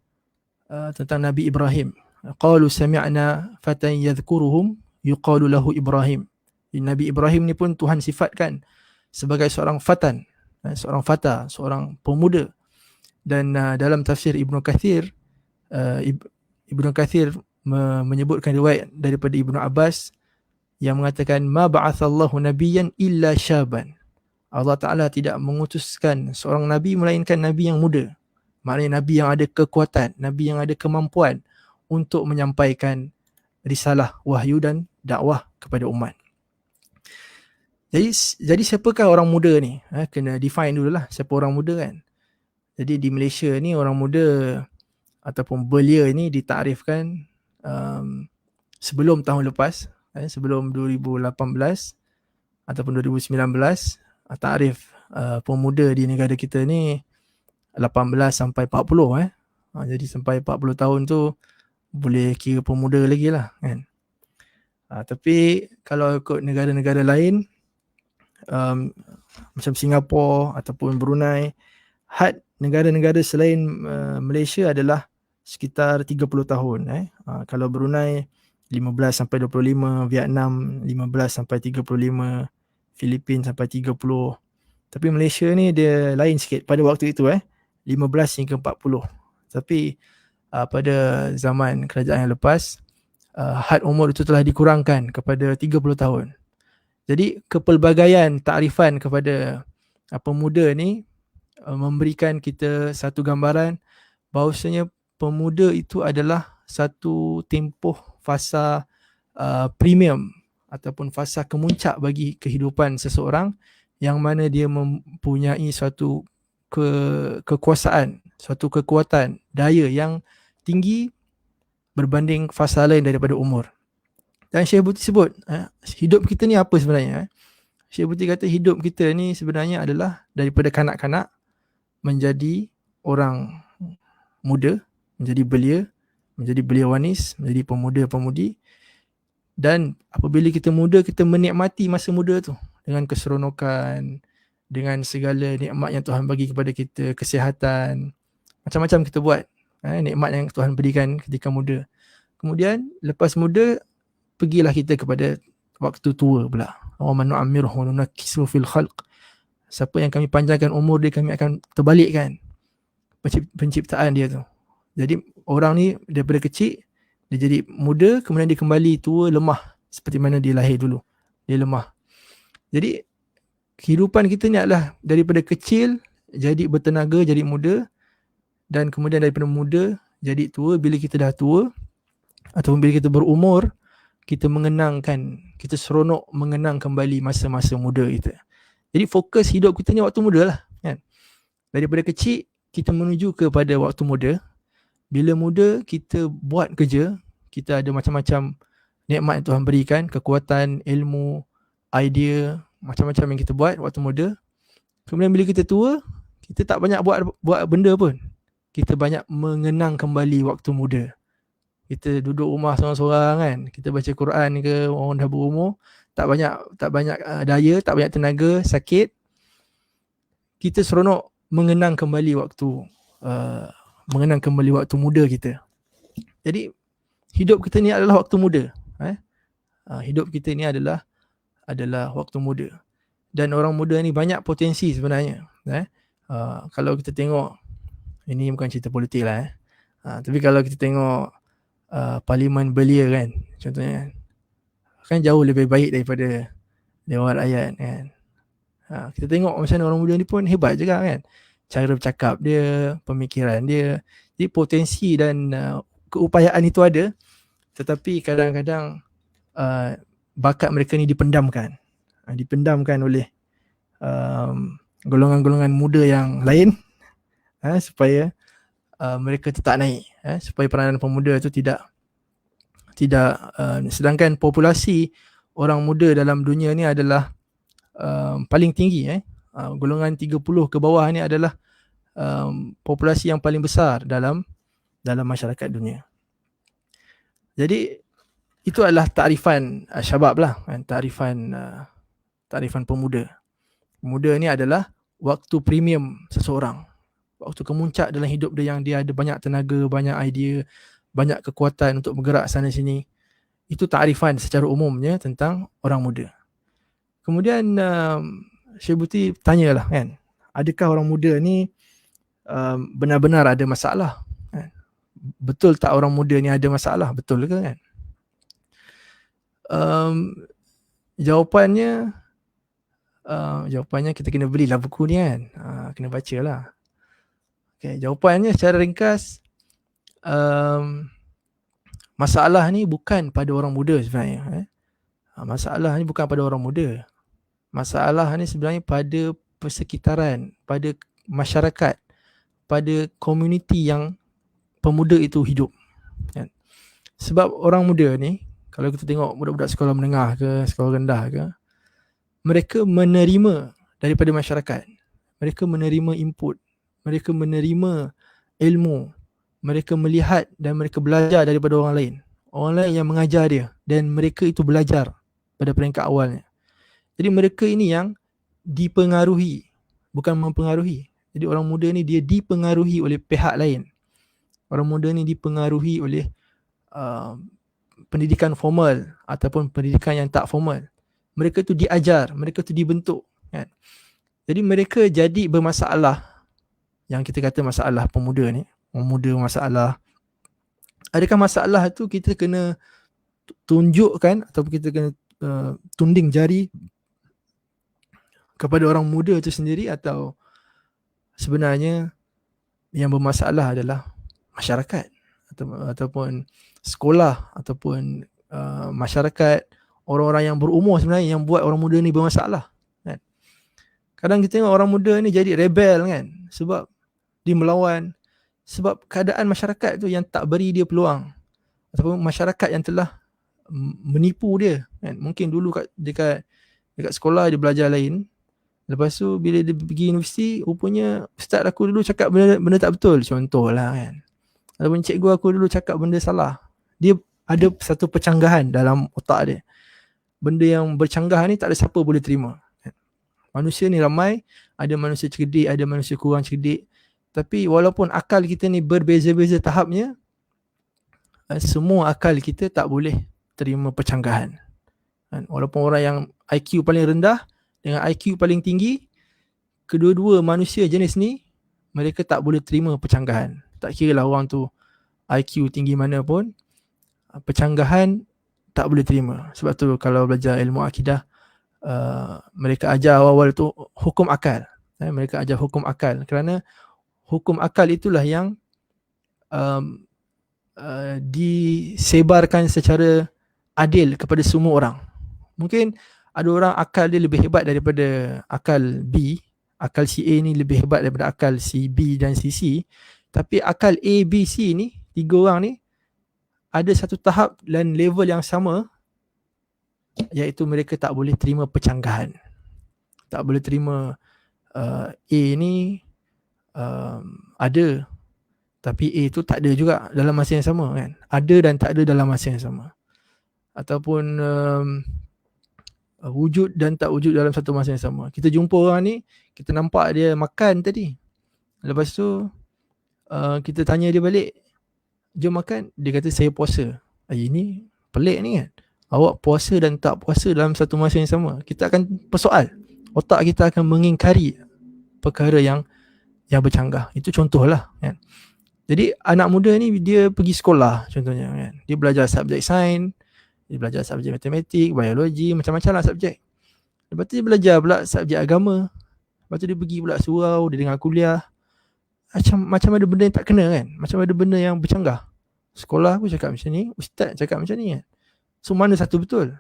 Nabi Ibrahim. Qalu sami'na fatan yadhkuruhum yuqalu lahu Ibrahim. Nabi Ibrahim ni pun Tuhan sifatkan sebagai seorang fatan, seorang fata, seorang pemuda. Dan dalam tafsir Ibnu Kathir, Ibnu Kathir menyebutkan riwayat daripada Ibnu Abbas yang mengatakan ma ba'athallahu nabiyyan illa syaban. Allah Ta'ala tidak mengutuskan seorang nabi melainkan nabi yang muda. Maknanya nabi yang ada kekuatan, nabi yang ada kemampuan untuk menyampaikan risalah, wahyu dan dakwah kepada umat. Jadi siapakah orang muda ni? Kena define dululah siapa orang muda kan. Jadi di Malaysia ni orang muda ataupun belia ni ditakrifkan sebelum tahun lepas, sebelum 2018 ataupun 2019, takrif pemuda di negara kita ni 18 sampai 40 jadi sampai 40 tahun tu boleh kira pemuda lagi lah kan. Tapi kalau ikut negara-negara lain macam Singapura ataupun Brunei, had negara-negara selain Malaysia adalah sekitar 30 tahun. Kalau Brunei 15 sampai 25, Vietnam 15 sampai 35, Filipin sampai 30. Tapi Malaysia ni dia lain sikit pada waktu itu 15 hingga 40. Tapi pada zaman kerajaan yang lepas, had umur itu telah dikurangkan kepada 30 tahun. Jadi kepelbagaian takrifan kepada pemuda ni memberikan kita satu gambaran bahawasanya pemuda itu adalah satu tempoh fasa premium ataupun fasa kemuncak bagi kehidupan seseorang, yang mana dia mempunyai suatu kekuasaan, suatu kekuatan, daya yang tinggi berbanding fasa lain daripada umur. Dan Syekh Buti sebut, hidup kita ni apa sebenarnya? Syekh Buti kata hidup kita ni sebenarnya adalah daripada kanak-kanak menjadi orang muda, menjadi belia, menjadi belia wanis, menjadi pemuda-pemudi. Dan apabila kita muda, kita menikmati masa muda tu dengan keseronokan, dengan segala nikmat yang Tuhan bagi kepada kita, kesihatan, macam-macam kita buat nikmat yang Tuhan berikan ketika muda. Kemudian lepas muda, pergilah kita kepada waktu tua pula. Wa man nu'ammirhu wa nunakkisu fil khalq. Siapa yang kami panjangkan umur dia, kami akan terbalikkan penciptaan dia tu. Jadi orang ni daripada kecil dia jadi muda, kemudian dia kembali tua, lemah seperti mana dia lahir dulu. Dia lemah. Jadi kehidupan kita ni adalah daripada kecil jadi bertenaga, jadi muda, dan kemudian daripada muda jadi tua. Bila kita dah tua ataupun bila kita berumur, kita mengenangkan, kita seronok mengenang kembali masa-masa muda kita. Jadi fokus hidup kita ni waktu muda lah, kan? Daripada kecil kita menuju kepada waktu muda. Bila muda kita buat kerja, kita ada macam-macam nikmat yang Tuhan berikan, kekuatan, ilmu, idea, macam-macam yang kita buat waktu muda. Kemudian bila kita tua, kita tak banyak buat benda pun. Kita banyak mengenang kembali waktu muda. Kita duduk rumah seorang-seorang kan, kita baca Quran ke, orang dah berumur, tak banyak daya, tak banyak tenaga, sakit. Kita seronok mengenang kembali waktu muda kita. Jadi hidup kita ni adalah waktu muda. Hidup kita ni adalah waktu muda. Dan orang muda ni banyak potensi sebenarnya. Kalau kita tengok, ini bukan cerita politik lah. Tapi kalau kita tengok Parlimen belia kan, contohnya kan jauh lebih baik daripada Dewan Rakyat kan. Kita tengok macam mana orang muda ni pun hebat juga kan. Cara bercakap dia, pemikiran dia. Jadi potensi dan keupayaan itu ada, tetapi kadang-kadang bakat mereka ni dipendamkan oleh golongan-golongan muda yang lain, supaya mereka tu tak naik, supaya peranan pemuda tu tidak sedangkan populasi orang muda dalam dunia ni adalah paling tinggi, golongan 30 ke bawah ni adalah populasi yang paling besar dalam masyarakat dunia. Jadi itu adalah takrifan syabab lah, takrifan pemuda. Pemuda ni adalah waktu premium seseorang, waktu kemuncak dalam hidup dia, yang dia ada banyak tenaga, banyak idea, banyak kekuatan untuk bergerak sana sini. Itu takrifan secara umumnya tentang orang muda. Kemudian Syekh Buti tanyalah kan, adakah orang muda ni benar-benar ada masalah? Betul tak orang muda ni ada masalah? Betul ke kan? Jawapannya kita kena belilah buku ni kan, kena baca lah. Okay, jawapannya secara ringkas, masalah ni bukan pada orang muda sebenarnya. Masalah ni bukan pada orang muda. Masalah ni sebenarnya pada persekitaran, pada masyarakat, pada komuniti yang pemuda itu hidup. Sebab orang muda ni, kalau kita tengok budak-budak sekolah menengah ke, sekolah rendah ke, mereka menerima daripada masyarakat. Mereka menerima input, mereka menerima ilmu, mereka melihat dan mereka belajar daripada orang lain. Orang lain yang mengajar dia, dan mereka itu belajar pada peringkat awalnya. Jadi mereka ini yang dipengaruhi, bukan mempengaruhi. Jadi orang muda ni dia dipengaruhi oleh pihak lain. Orang muda ni dipengaruhi oleh pendidikan formal ataupun pendidikan yang tak formal. Mereka tu diajar, mereka tu dibentuk kan. Jadi mereka jadi bermasalah. Yang kita kata masalah pemuda ni, pemuda masalah. Adakah masalah tu kita kena tunjukkan ataupun kita kena tunding jari kepada orang muda itu sendiri, atau sebenarnya yang bermasalah adalah masyarakat ataupun sekolah ataupun masyarakat, orang-orang yang berumur sebenarnya yang buat orang muda ni bermasalah kan. Kadang kita tengok orang muda ni jadi rebel kan, sebab dia melawan, sebab keadaan masyarakat tu yang tak beri dia peluang, ataupun masyarakat yang telah menipu dia kan. Mungkin dulu dekat sekolah dia belajar lain, lepas tu bila dia pergi universiti, rupanya ustaz aku dulu cakap benda tak betul, contohlah kan, ataupun cikgu aku dulu cakap benda salah. Dia ada satu percanggahan dalam otak dia. Benda yang bercanggah ni tak ada siapa boleh terima. Manusia ni ramai, ada manusia cerdik, ada manusia kurang cerdik. Tapi walaupun akal kita ni berbeza-beza tahapnya, semua akal kita tak boleh terima percanggahan. Walaupun orang yang IQ paling rendah dengan IQ paling tinggi, kedua-dua manusia jenis ni, mereka tak boleh terima percanggahan. Tak kira lah orang tu IQ tinggi mana pun, percanggahan tak boleh terima. Sebab tu kalau belajar ilmu akidah, mereka ajar awal-awal tu hukum akal. Mereka ajar hukum akal kerana hukum akal itulah yang disebarkan secara adil kepada semua orang. Mungkin ada orang akal dia lebih hebat daripada akal B, akal si A ni lebih hebat daripada akal si B dan si C, tapi akal A, B, C ni, tiga orang ni ada satu tahap dan level yang sama, iaitu mereka tak boleh terima percanggahan. Tak boleh terima A ni ada, tapi A tu tak ada juga dalam masa yang sama kan. Ada dan tak ada dalam masa yang sama. Ataupun wujud dan tak wujud dalam satu masa yang sama. Kita jumpa orang ni, kita nampak dia makan tadi. Lepas tu kita tanya dia balik, jom makan. Dia kata saya puasa. Ini pelik ni kan. Awak puasa dan tak puasa dalam satu masa yang sama. Kita akan persoal. Otak kita akan mengingkari perkara yang bercanggah. Itu contohlah kan. Jadi anak muda ni dia pergi sekolah contohnya kan. Dia belajar subjek sains, dia belajar subjek matematik, biologi, macam-macam lah subjek. Lepas tu dia belajar pula subjek agama. Lepas tu dia pergi pula surau, dia dengar kuliah. Macam ada benda yang tak kena kan. Macam ada benda yang bercanggah. Sekolah aku cakap macam ni, ustaz cakap macam ni kan. So mana satu betul?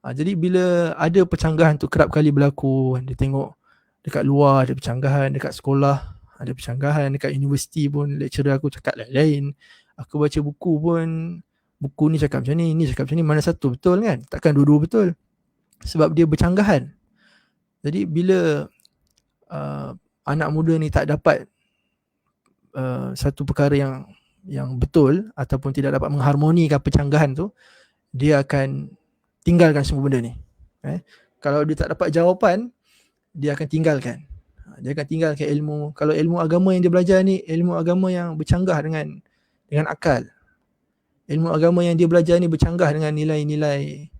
Jadi bila ada percanggahan tu kerap kali berlaku, dia tengok dekat luar ada percanggahan, dekat sekolah ada percanggahan, dekat universiti pun lecturer aku cakap lain-lain. Aku baca buku pun, buku ni cakap macam ni cakap macam ni, mana satu betul kan? Takkan dua-dua betul. Sebab dia bercanggahan. Jadi bila anak muda ni tak dapat satu perkara yang betul ataupun tidak dapat mengharmonikan percanggahan tu, dia akan tinggalkan semua benda ni. Kalau dia tak dapat jawapan, dia akan tinggalkan. Dia akan tinggalkan ilmu. Kalau ilmu agama yang dia belajar ni, ilmu agama yang bercanggah dengan akal. Ilmu agama yang dia belajar ni bercanggah dengan nilai-nilai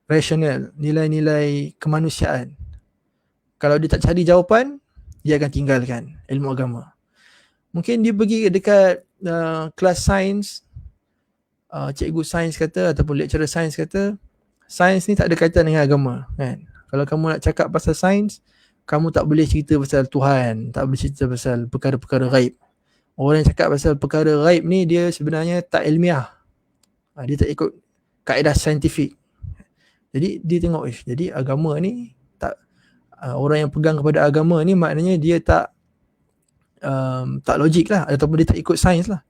rasional, nilai-nilai kemanusiaan. Kalau dia tak cari jawapan, dia akan tinggalkan ilmu agama. Mungkin dia pergi dekat kelas sains, cikgu sains kata ataupun lecturer sains kata, sains ni tak ada kaitan dengan agama kan. Kalau kamu nak cakap pasal sains, kamu tak boleh cerita pasal Tuhan, tak boleh cerita pasal perkara-perkara ghaib. Orang yang cakap pasal perkara ghaib ni dia sebenarnya tak ilmiah. Dia tak ikut kaedah saintifik. Jadi dia tengok, jadi agama ni tak, orang yang pegang kepada agama ni maknanya dia tak logik lah, ataupun dia tak ikut sains lah.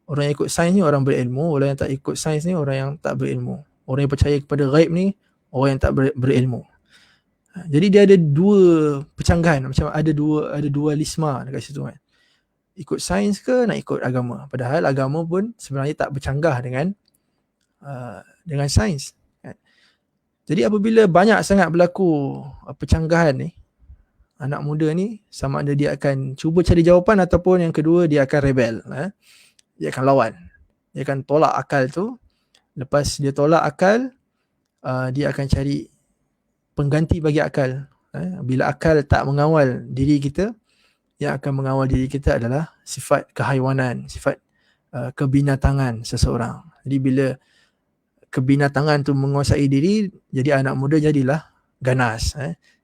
Orang yang ikut sains ni orang berilmu, orang yang tak ikut sains ni orang yang tak berilmu. Orang yang percaya kepada ghaib ni orang yang tak berilmu. Jadi dia ada dua percanggahan, macam ada dualisma dekat situ kan. Ikut sains ke nak ikut agama? Padahal agama pun sebenarnya tak bercanggah dengan sains kan. Jadi apabila banyak sangat berlaku percanggahan ni, anak muda ni sama ada dia akan cuba cari jawapan ataupun yang kedua dia akan rebel. Dia akan lawan. Dia akan tolak akal tu. Lepas dia tolak akal, dia akan cari pengganti bagi akal. Bila akal tak mengawal diri kita, yang akan mengawal diri kita adalah sifat kehaiwanan, sifat kebinatangan seseorang. Jadi bila kebinatangan tu menguasai diri, jadi anak muda jadilah ganas,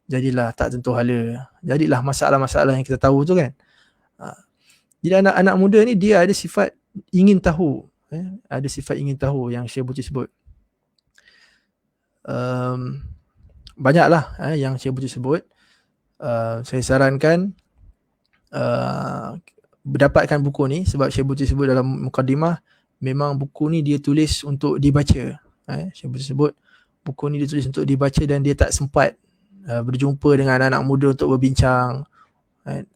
jadilah tak tentu hala, jadilah masalah-masalah yang kita tahu tu kan. Jadi anak-anak muda ni dia ada sifat ingin tahu, ada sifat ingin tahu yang Syekh Buti sebut. Banyaklah yang Syekh Buti sebut. Saya sarankan berdapatkan buku ni, sebab Syekh Buti sebut dalam mukadimah, memang buku ni dia tulis untuk dibaca. Syekh Buti sebut buku ni dia tulis untuk dibaca dan dia tak sempat berjumpa dengan anak muda untuk berbincang,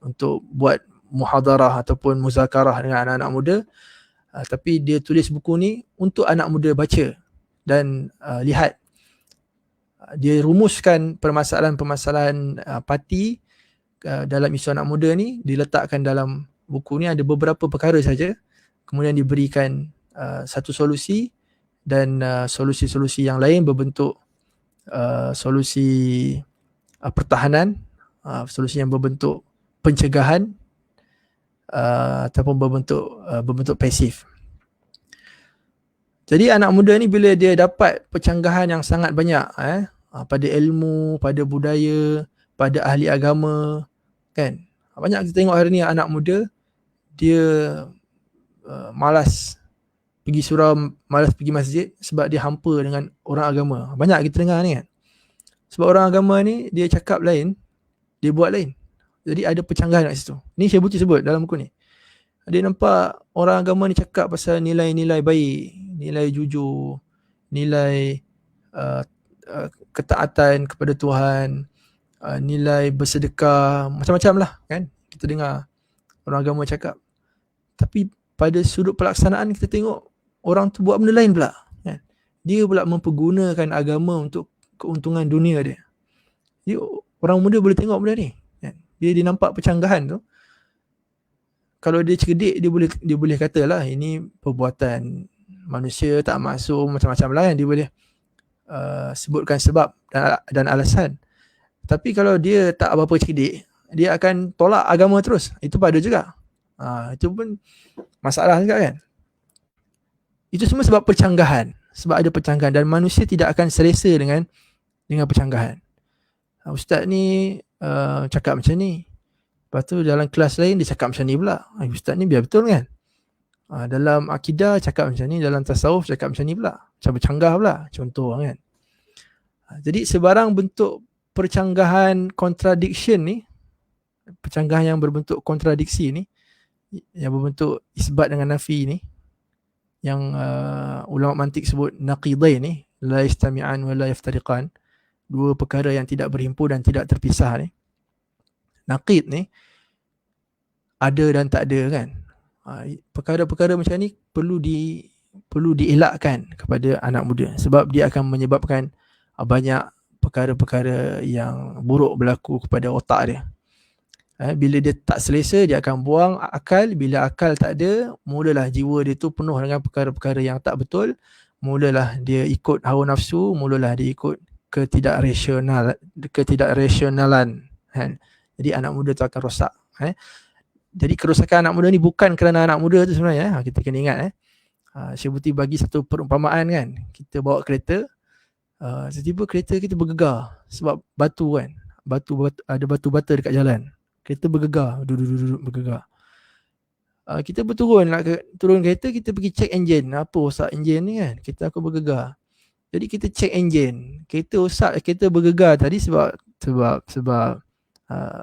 untuk buat muhadarah ataupun muzakarah dengan anak-anak muda. Tapi dia tulis buku ni untuk anak muda baca dan lihat. Dia rumuskan permasalahan-permasalahan parti dalam isu anak muda ni, diletakkan dalam buku ni ada beberapa perkara saja, kemudian diberikan satu solusi, dan solusi-solusi yang lain berbentuk solusi pertahanan, solusi yang berbentuk pencegahan, ataupun berbentuk pasif. Jadi anak muda ni bila dia dapat pencanggahan yang sangat banyak pada ilmu, pada budaya, pada ahli agama, kan? Banyak kita tengok hari ni anak muda dia malas pergi surau, malas pergi masjid sebab dia hampa dengan orang agama. Banyak kita dengar ni kan. Sebab orang agama ni dia cakap lain, dia buat lain. Jadi ada pencanggahan kat situ. Ni Syekh Buti sebut dalam buku ni. Dia nampak orang agama ni cakap pasal nilai-nilai baik, nilai jujur, nilai ketaatan kepada Tuhan, nilai bersedekah, macam-macam lah kan. Kita dengar orang agama cakap. Tapi pada sudut pelaksanaan kita tengok orang tu buat benda lain pula kan. Dia pula mempergunakan agama untuk keuntungan dunia dia. Jadi orang muda boleh tengok benda ni kan. Dia nampak pencanggahan tu. Kalau dia cerdik, dia boleh katalah ini perbuatan manusia tak masuk, macam-macam lah kan. Dia boleh sebutkan sebab dan alasan. Tapi kalau dia tak apa-apa cerdik, dia akan tolak agama terus. Itu pada juga. Itu pun masalah juga kan. Itu semua sebab percanggahan. Sebab ada percanggahan dan manusia tidak akan selesa dengan percanggahan. Ustaz ni cakap macam ni. Lepas tu dalam kelas lain dia cakap macam ni pula. Ustaz ni biar betul kan. Dalam akidah cakap macam ni, dalam tasawuf cakap macam ni pula. Macam bercanggah pula. Contoh kan. Jadi sebarang bentuk percanggahan contradiction ni, percanggahan yang berbentuk kontradiksi ni, yang berbentuk isbat dengan nafi ni, yang ulama mantik sebut naqidain ni, la yastami'an wa la yaftariqan, dua perkara yang tidak berhimpun dan tidak terpisah ni. Naqid ni ada dan tak ada kan. Perkara-perkara macam ni perlu dielakkan kepada anak muda sebab dia akan menyebabkan banyak perkara-perkara yang buruk berlaku kepada otak dia. Bila dia tak selesa, dia akan buang akal. Bila akal tak ada, mulalah jiwa dia tu penuh dengan perkara-perkara yang tak betul. Mulalah dia ikut hawa nafsu, mulalah dia ikut ketidakrasionalan kan. Jadi anak muda tu akan rosak. Jadi kerosakan anak muda ni bukan kerana anak muda tu sebenarnya. Kita kena ingat. Syekh Buti bagi satu perumpamaan kan. Kita bawa kereta, tiba-tiba kereta kita bergegar sebab batu kan. Ada batu bata dekat jalan. Kereta bergegar, duduk bergegar. Kita berturun turun kereta, kita pergi check enjin. Apa rosak enjin ni kan? Kereta aku bergegar. Jadi kita check enjin. Kereta rosak, kereta bergegar tadi sebab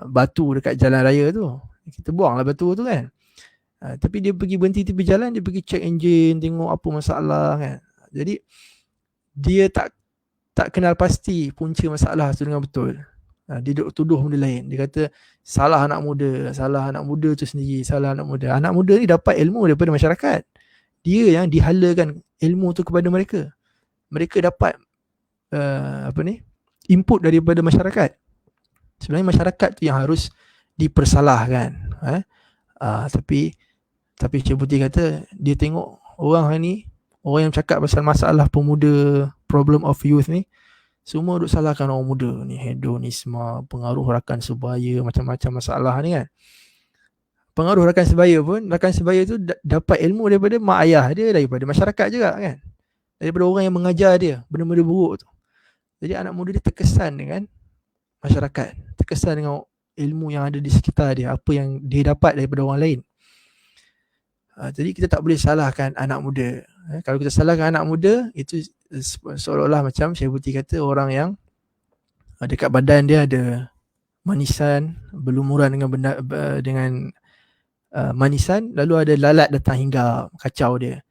batu dekat jalan raya tu. Kita buanglah batu tu kan. Tapi dia pergi berhenti tepi jalan, dia pergi check enjin, tengok apa masalah kan. Jadi dia tak kenal pasti punca masalah tu dengan betul. Dia duduk tuduh benda lain. Dia kata salah anak muda tu sendiri, salah anak muda. Anak muda ni dapat ilmu daripada masyarakat. Dia yang dihalakan ilmu tu kepada mereka. Mereka dapat input daripada masyarakat. Sebenarnya masyarakat tu yang harus dipersalahkan. Tapi Syekh Buti kata dia tengok orang ni, orang yang cakap pasal masalah pemuda, problem of youth ni, semua duk salahkan orang muda ni, hedonisme, pengaruh rakan sebaya, macam-macam masalah ni kan. Pengaruh rakan sebaya tu dapat ilmu daripada mak ayah dia, daripada masyarakat juga kan. Daripada orang yang mengajar dia benda-benda buruk tu. Jadi anak muda dia terkesan dengan masyarakat, terkesan dengan ilmu yang ada di sekitar dia, apa yang dia dapat daripada orang lain. Jadi kita tak boleh salahkan anak muda. Kalau kita salahkan anak muda, itu seolah-olah macam Syekh Buti kata orang yang dekat badan dia ada manisan, berlumuran dengan manisan, lalu ada lalat datang hingga kacau dia.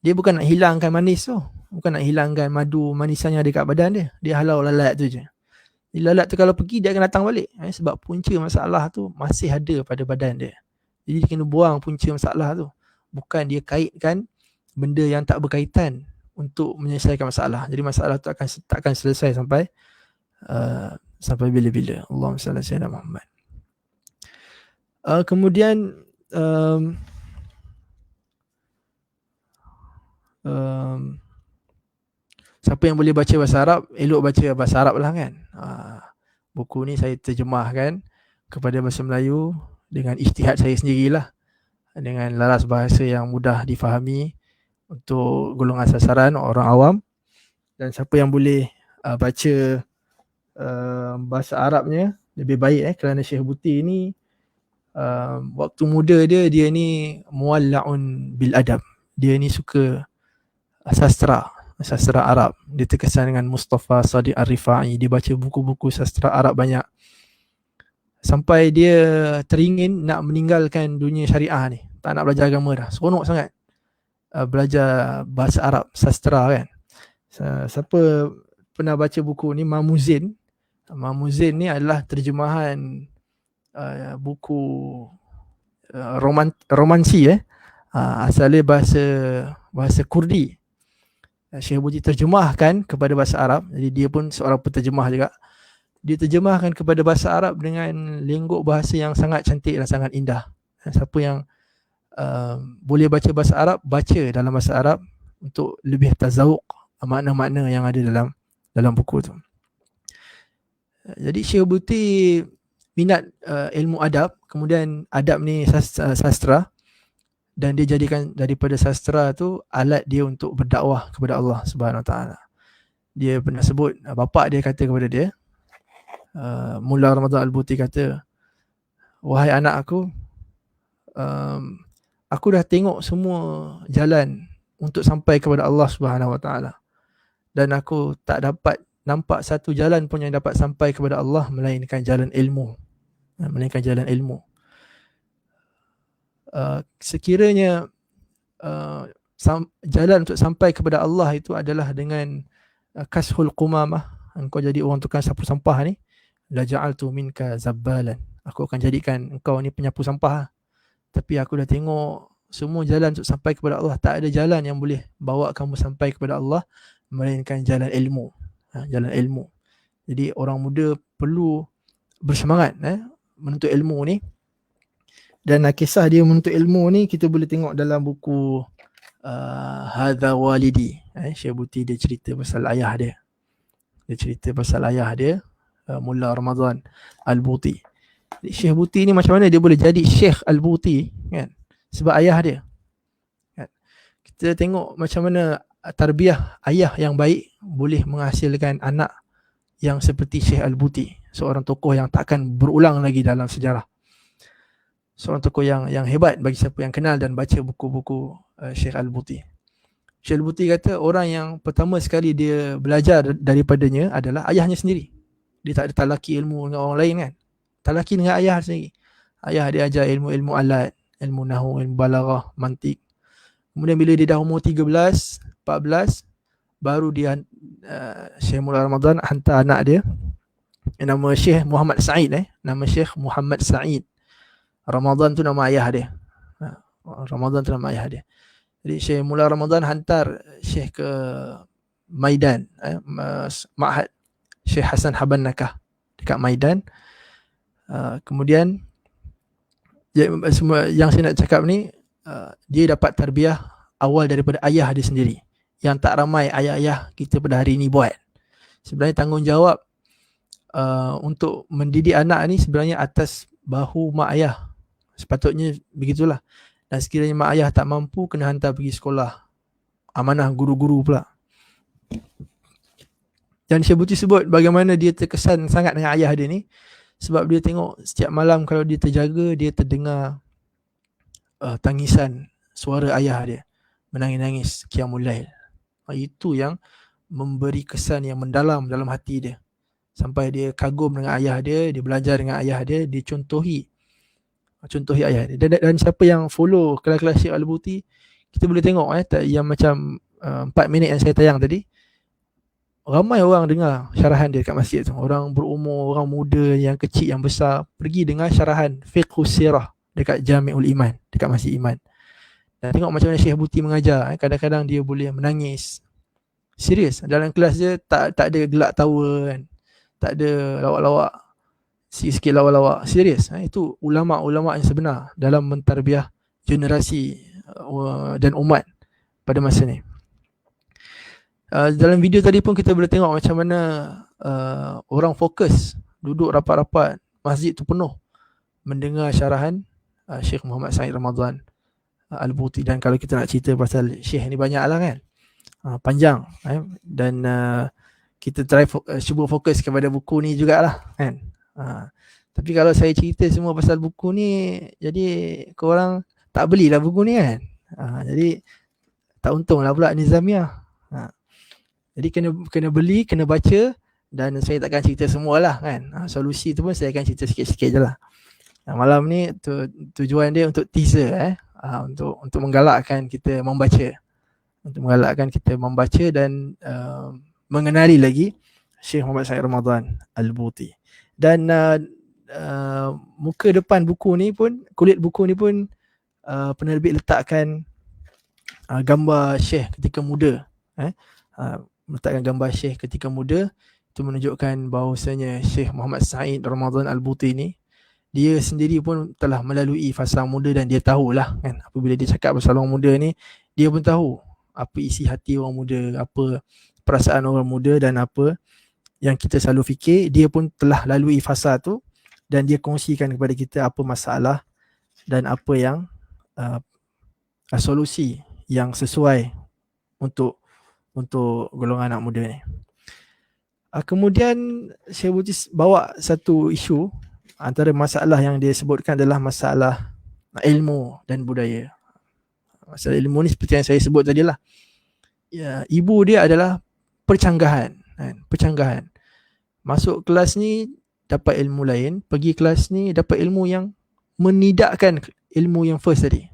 Dia bukan nak hilangkan manis tu, bukan nak hilangkan madu manisan yang ada dekat badan dia. Dia halau lalat tu je. Jadi lalat tu kalau pergi, dia akan datang balik. Sebab punca masalah tu masih ada pada badan dia. Jadi dia kena buang punca masalah tu. Bukan dia kaitkan benda yang tak berkaitan untuk menyelesaikan masalah. Jadi masalah tu takkan selesai sampai bila-bila. Allahumma salli ala Muhammad. Kemudian Siapa yang boleh baca bahasa Arab, elok baca bahasa Arab lah kan. Buku ni saya terjemahkan kepada bahasa Melayu dengan ijtihad saya sendirilah, dengan laras bahasa yang mudah difahami untuk golongan sasaran orang awam. Dan siapa yang boleh baca bahasa Arabnya lebih baik kerana Syekh Buti ni waktu muda dia ni muwalla'un bil adab. Dia ni suka sastra Arab. Dia terkesan dengan Mustafa Sadiq Ar-Rifai. Dia baca buku-buku sastra Arab banyak. Sampai dia teringin nak meninggalkan dunia syariah ni. Tak nak belajar agama dah. Seronok sangat belajar bahasa Arab, sastra kan. Siapa pernah baca buku ni, Mamuzin. Mamuzin ni adalah terjemahan buku romansi asalnya bahasa Kurdi. Syekh Buti terjemahkan kepada bahasa Arab. Jadi dia pun seorang penterjemah juga. Dia terjemahkan kepada bahasa Arab dengan lenggok bahasa yang sangat cantik dan sangat indah. Siapa yang boleh baca bahasa Arab, baca dalam bahasa Arab untuk lebih tazawuq makna-makna yang ada dalam buku tu. Jadi Syekh Buti minat ilmu adab, kemudian adab ni sastra, dan dia jadikan daripada sastra tu alat dia untuk berdakwah kepada Allah Subhanahu Wa Taala. Dia pernah sebut, bapa dia kata kepada dia, Mullah Ramadan Al-Buti kata, wahai anak aku dah tengok semua jalan untuk sampai kepada Allah Subhanahu Wa Taala, dan aku tak dapat nampak satu jalan pun yang dapat sampai kepada Allah melainkan jalan ilmu. Sekiranya jalan untuk sampai kepada Allah itu adalah dengan kashul qumamah, engkau jadi orang tukang sapu sampah ni, la ja'altu minka zabbalan, aku akan jadikan engkau ni penyapu sampah. Tapi aku dah tengok semua jalan untuk sampai kepada Allah, tak ada jalan yang boleh bawa kamu sampai kepada Allah melainkan jalan ilmu. Jalan ilmu. Jadi orang muda perlu bersemangat menuntut ilmu ni. Dan kisah dia menuntut ilmu ni kita boleh tengok dalam buku Hadha Walidi. Syekh Buti dia cerita pasal ayah dia. Mullah Ramadan Al-Buti. Syekh Buti ni macam mana dia boleh jadi Syekh Al-Buti kan? Sebab ayah dia. Kan? Kita tengok macam mana tarbiyah ayah yang baik boleh menghasilkan anak yang seperti Syekh Al-Buti, seorang tokoh yang takkan berulang lagi dalam sejarah. Seorang tokoh yang hebat bagi siapa yang kenal dan baca buku-buku Syekh Al-Buti. Syekh Al-Buti kata orang yang pertama sekali dia belajar daripadanya adalah ayahnya sendiri. Dia tak ada talaki ilmu dengan orang lain kan. Talaki dengan ayah sendiri. Ayah dia ajar ilmu-ilmu alat, ilmu nahwu, ilmu balaghah, mantik. Kemudian bila dia dah umur 13, 14, baru dia Syekh Mullah Ramadan hantar anak dia, nama Syekh Muhammad Sa'id. Nama Syekh Muhammad Sa'id. Ramadan tu nama ayah dia. Jadi Syekh Mullah Ramadan hantar Syekh ke Maidan, Ma'had Syekh Hasan Haban Nakah dekat Maidan. Kemudian semua yang saya nak cakap ni, dia dapat tarbiyah awal daripada ayah dia sendiri, yang tak ramai ayah-ayah kita pada hari ini buat. Sebenarnya tanggungjawab untuk mendidik anak ni sebenarnya atas bahu mak ayah. Sepatutnya begitulah. Dan sekiranya mak ayah tak mampu, kena hantar pergi sekolah. Amanah guru-guru pula. Dan Syekh Buti sebut bagaimana dia terkesan sangat dengan ayah dia ni, sebab dia tengok setiap malam kalau dia terjaga, dia terdengar tangisan suara ayah dia menangis-nangis qiyamul lail. Itu yang memberi kesan yang mendalam dalam hati dia. Sampai dia kagum dengan ayah dia, dia belajar dengan ayah dia, dia contohi ayah dia. Dan siapa yang follow kelas-kelas Syekh Al-Buti, kita boleh tengok yang macam 4 minit yang saya tayang tadi, ramai orang dengar syarahan dia dekat masjid tu. Orang berumur, orang muda, yang kecil, yang besar, pergi dengar syarahan Fiqhus Sirah dekat Jami'ul Iman, dekat Masjid Iman. Dan tengok macam mana Syekh Buti mengajar. Kadang-kadang dia boleh menangis. Serius. Dalam kelas dia tak ada gelak tawa kan. Tak ada lawak-lawak. sikit lawak-lawak. Serius, itu ulama-ulama yang sebenar dalam mentarbiah generasi dan umat pada masa ni. Dalam video tadi pun kita boleh tengok macam mana orang fokus duduk rapat-rapat, masjid tu penuh mendengar syarahan Syekh Muhammad Said Ramadan Al-Buti. Dan kalau kita nak cerita pasal Syekh ni banyak lah kan, panjang, dan kita try cuba fokus kepada buku ni jugalah kan. Tapi kalau saya cerita semua pasal buku ni, jadi korang tak belilah buku ni kan. Jadi tak untung lah pula Nizamiyah. Jadi kena beli, kena baca, dan saya takkan cerita semualah kan. Solusi tu pun saya akan cerita sikit-sikit je lah. Malam ni tujuan dia untuk teaser, untuk menggalakkan kita membaca. Untuk menggalakkan kita membaca dan mengenali lagi Syekh Muhammad Said Ramadan Al-Buti. Dan muka depan buku ni pun, kulit buku ni pun penerbit letakkan gambar Syekh ketika muda. Letakkan gambar Syekh ketika muda. Itu menunjukkan bahawasanya Syekh Muhammad Said Ramadan Al-Buti ni, dia sendiri pun telah melalui fasa muda, dan dia tahulah kan, apabila dia cakap pasal orang muda ni, dia pun tahu apa isi hati orang muda, apa perasaan orang muda, dan apa yang kita selalu fikir. Dia pun telah lalui fasa tu, dan dia kongsikan kepada kita apa masalah dan apa yang solusi yang sesuai untuk golongan anak muda ni. Kemudian Syekh Buti bawa satu isu, antara masalah yang dia sebutkan adalah masalah ilmu dan budaya. Masalah ilmu ni seperti yang saya sebut tadi lah. Ibu dia adalah percanggahan. Percanggahan. Masuk kelas ni dapat ilmu lain, pergi kelas ni dapat ilmu yang menidakkan ilmu yang first tadi.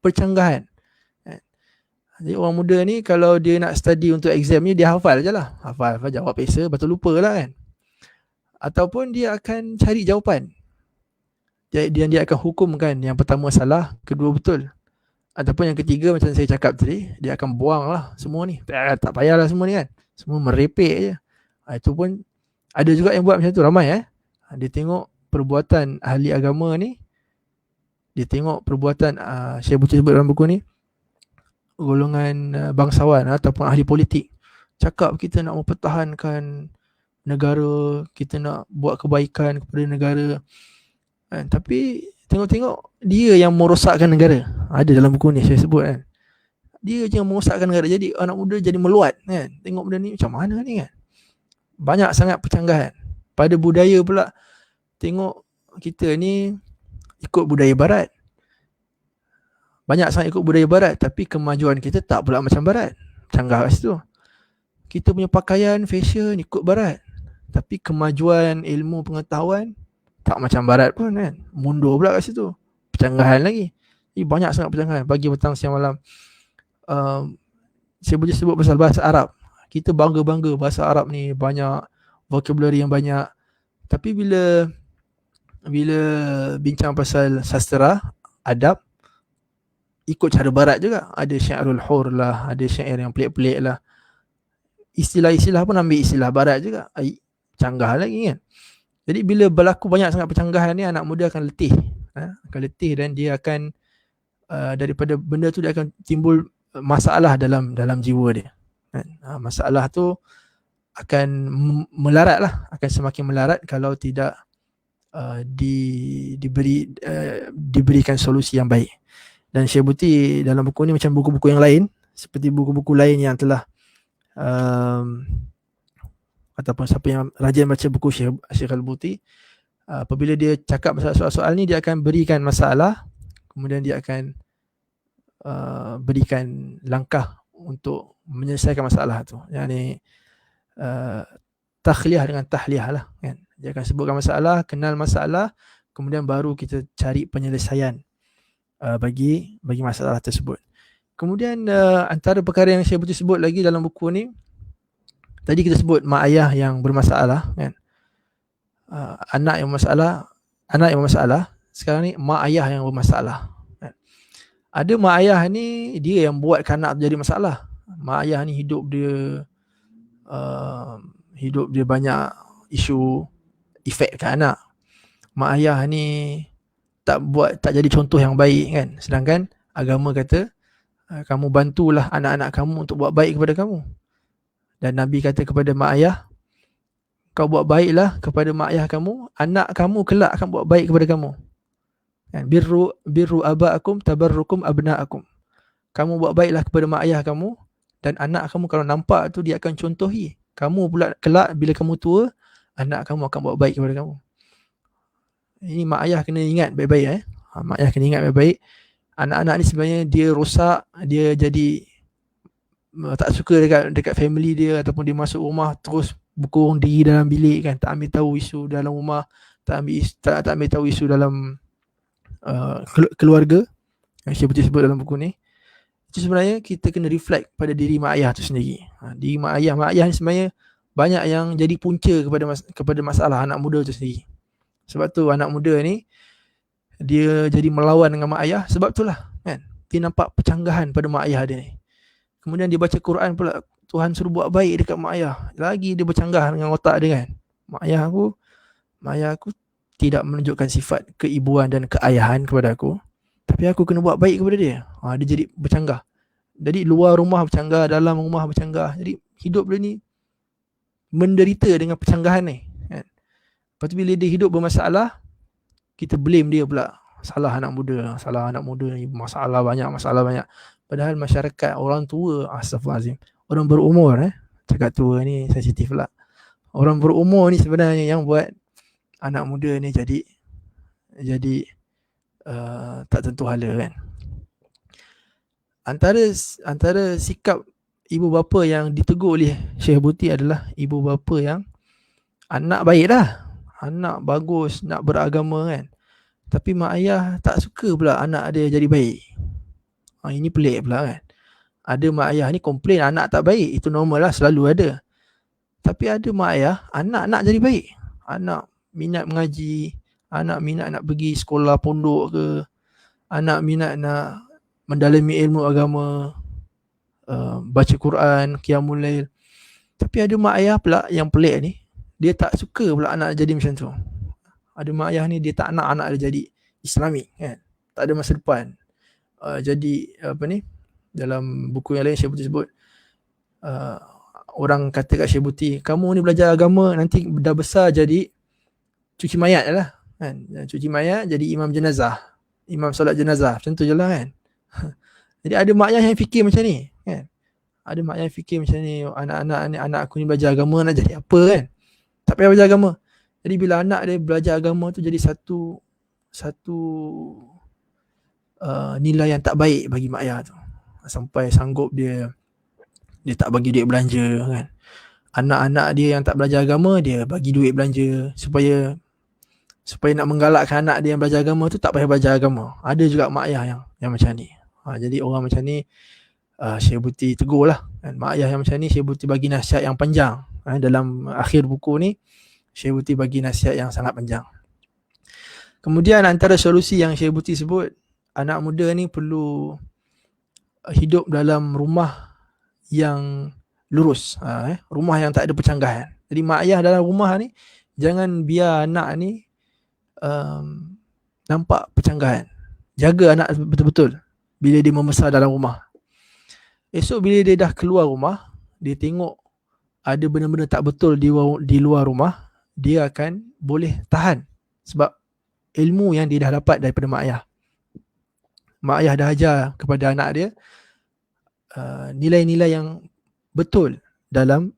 Percanggahan. Jadi orang muda ni kalau dia nak study untuk exam ni, dia hafal je lah. Hafal jawab pesa, lepas tu lupa lah kan. Ataupun dia akan cari jawapan. Dia akan hukumkan yang pertama salah, kedua betul. Ataupun yang ketiga macam saya cakap tadi, dia akan buang lah semua ni. Tak payahlah semua ni kan. Semua merepek je. Itu pun ada juga yang buat macam tu, ramai Dia tengok perbuatan ahli agama ni, dia tengok perbuatan Syekh Buti sebut dalam buku ni, golongan bangsawan ataupun ahli politik, cakap kita nak mempertahankan negara, kita nak buat kebaikan kepada negara, tapi tengok-tengok dia yang merosakkan negara. Ada dalam buku ni saya sebut kan, dia je yang merosakkan negara. Jadi anak muda jadi meluat kan, tengok benda ni macam mana ni kan. Banyak sangat percanggahan. Pada budaya pula, tengok kita ni ikut budaya barat, banyak sangat ikut budaya barat, tapi kemajuan kita tak pula macam barat. Canggah kat situ. Kita punya pakaian, fashion ikut barat, tapi kemajuan ilmu pengetahuan tak macam barat pun kan. Mundur pula kat situ. Percanggahan lagi. Jadi banyak sangat percanggahan. Pagi, petang, siang, malam. Saya boleh sebut pasal bahasa Arab. Kita bangga-bangga bahasa Arab ni banyak vocabulary yang banyak. Tapi bila bincang pasal sastera, adab, ikut cara barat juga. Ada syairul hur lah, ada syair yang pelik-pelik lah. Istilah-istilah pun ambil istilah barat juga. Canggah lagi kan. Jadi bila berlaku banyak sangat percanggahan ni, anak muda akan letih. Akan letih, dan dia akan daripada benda tu dia akan timbul masalah dalam jiwa dia. Masalah tu akan melarat lah, akan semakin melarat kalau tidak diberikan solusi yang baik. Dan Syekh Buti dalam buku ni macam buku-buku yang lain, seperti buku-buku lain yang telah ataupun siapa yang rajin baca buku Syekh Al-Buti, apabila dia cakap pasal soal-soal ni, dia akan berikan masalah, kemudian dia akan berikan langkah untuk menyelesaikan masalah tu. Yang ni takhliyah dengan tahliyah lah kan. Dia akan sebutkan masalah, kenal masalah, kemudian baru kita cari penyelesaian bagi masalah tersebut. Kemudian antara perkara yang saya Buti sebut lagi dalam buku ni, tadi kita sebut mak ayah yang bermasalah kan. Anak yang bermasalah, sekarang ni mak ayah yang bermasalah kan. Ada mak ayah ni dia yang buatkan anak jadi masalah. Mak ayah ni hidup dia banyak isu efek ke anak. mak ayah ni tak jadi contoh yang baik kan. Sedangkan agama kata kamu bantulah anak-anak kamu untuk buat baik kepada kamu. Dan Nabi kata kepada mak ayah, kau buat baiklah kepada mak ayah kamu, anak kamu kelak akan buat baik kepada kamu. Kan? Birru aba'akum tabarrukum abna'akum. Kamu buat baiklah kepada mak ayah kamu, dan anak kamu kalau nampak tu dia akan contohi. Kamu pula kelak bila kamu tua, anak kamu akan buat baik kepada kamu. Ini mak ayah kena ingat baik-baik. Mak ayah kena ingat baik-baik. Anak-anak ni sebenarnya dia rosak, dia jadi tak suka dekat family dia, ataupun dia masuk rumah terus berkurung diri dalam bilik kan, tak ambil tahu isu dalam rumah, tak ambil tahu isu dalam keluarga yang saya sebut dalam buku ni. Itu sebenarnya kita kena reflect pada diri mak ayah tu sendiri. Diri mak ayah ni sebenarnya banyak yang jadi punca kepada masalah anak muda tu sendiri. Sebab tu anak muda ni dia jadi melawan dengan mak ayah sebab itulah kan. Dia nampak pecanggahan pada mak ayah dia ni. Kemudian dia baca Quran pula, Tuhan suruh buat baik dekat mak ayah. Lagi dia bercanggah dengan otak dia kan. Mak ayah aku tidak menunjukkan sifat keibuan dan keayahan kepada aku, tapi aku kena buat baik kepada dia. Dia jadi bercanggah. Jadi luar rumah bercanggah, dalam rumah bercanggah. Jadi hidup dia ni menderita dengan pecanggahan ni kan. Lepas tu bila dia hidup bermasalah, kita blame dia pula. Salah anak muda ni, masalah banyak. Padahal masyarakat, orang tua, astagfirullahalazim, orang berumur cakap tua ni sensitif pula. Orang berumur ni sebenarnya yang buat anak muda ni jadi tak tentu hala kan. Antara sikap ibu bapa yang ditegur oleh Syekh Buti adalah ibu bapa yang anak baik dah, anak bagus, nak beragama kan, tapi mak ayah tak suka pula anak dia jadi baik. Ini pelik pula kan. Ada mak ayah ni komplain anak tak baik, itu normal lah, selalu ada. Tapi ada mak ayah, anak nak jadi baik, anak minat mengaji, anak minat nak pergi sekolah pondok ke, anak minat nak mendalami ilmu agama, baca Quran, qiyamul lail. Tapi ada mak ayah pula yang pelik ni, dia tak suka pula anak jadi macam tu. Ada mak ayah ni dia tak nak anak dia jadi Islami kan, tak ada masa depan. Jadi dalam buku yang lain Syekh Buti sebut, orang kata kat Syekh Buti, kamu ni belajar agama nanti dah besar jadi cuci mayat lah kan. Cuci mayat jadi imam jenazah, imam solat jenazah, macam tu je lah kan. Jadi ada mak ayah yang fikir macam ni kan. Ada mak ayah yang fikir macam ni, anak aku ni belajar agama nak jadi apa kan, tak payah belajar agama. Jadi bila anak dia belajar agama tu jadi satu nilai yang tak baik bagi mak ayah tu, sampai sanggup dia tak bagi duit belanja kan. Anak-anak dia yang tak belajar agama, dia bagi duit belanja supaya nak menggalakkan anak dia yang belajar agama tu tak payah belajar agama. Ada juga mak ayah yang macam ni. Jadi orang macam ni Syekh Buti tegur lah kan. Mak ayah yang macam ni Syekh Buti bagi nasihat yang panjang. Dalam akhir buku ni Syekh Buti bagi nasihat yang sangat panjang. Kemudian antara solusi yang Syekh Buti sebut, anak muda ni perlu hidup dalam rumah yang lurus, rumah yang tak ada pecanggahan. Jadi mak ayah dalam rumah ni jangan biar anak ni nampak pecanggahan. Jaga anak betul-betul bila dia membesar dalam rumah. Esok bila dia dah keluar rumah, dia tengok ada benda-benda tak betul di luar rumah, dia akan boleh tahan sebab ilmu yang dia dah dapat daripada mak ayah. Mak ayah dah ajar kepada anak dia nilai-nilai yang betul dalam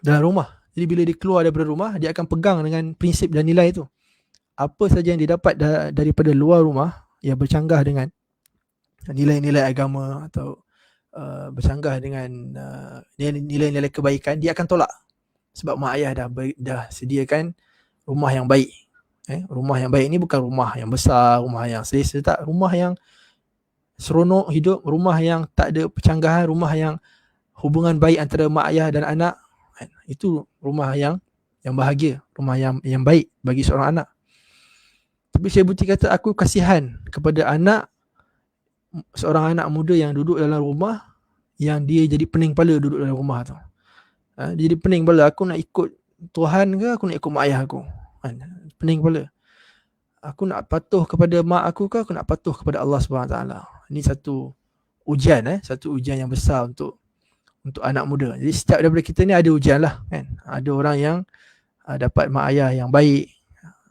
rumah. Jadi bila dia keluar daripada rumah, dia akan pegang dengan prinsip dan nilai itu. Apa saja yang dia dapat daripada luar rumah yang bercanggah dengan nilai-nilai agama atau bercanggah dengan nilai-nilai kebaikan, dia akan tolak. Sebab mak ayah dah sediakan rumah yang baik. Rumah yang baik ni bukan rumah yang besar, rumah yang selesa, tak. Rumah yang seronok hidup, rumah yang tak ada pecanggahan, rumah yang hubungan baik antara mak ayah dan anak. Itu rumah yang bahagia, rumah yang baik bagi seorang anak. Tapi Syekh Buti kata, aku kasihan kepada seorang anak muda yang duduk dalam rumah yang dia jadi pening kepala duduk dalam rumah tu. Dia jadi pening kepala, aku nak ikut Tuhan ke aku nak ikut mak ayah aku? Pening kepala. Aku nak patuh kepada mak aku ke aku nak patuh kepada Allah SWT? Ini satu ujian, satu ujian yang besar untuk anak muda. Jadi setiap daripada kita ni ada ujian lah kan. Ada orang yang dapat mak ayah yang baik,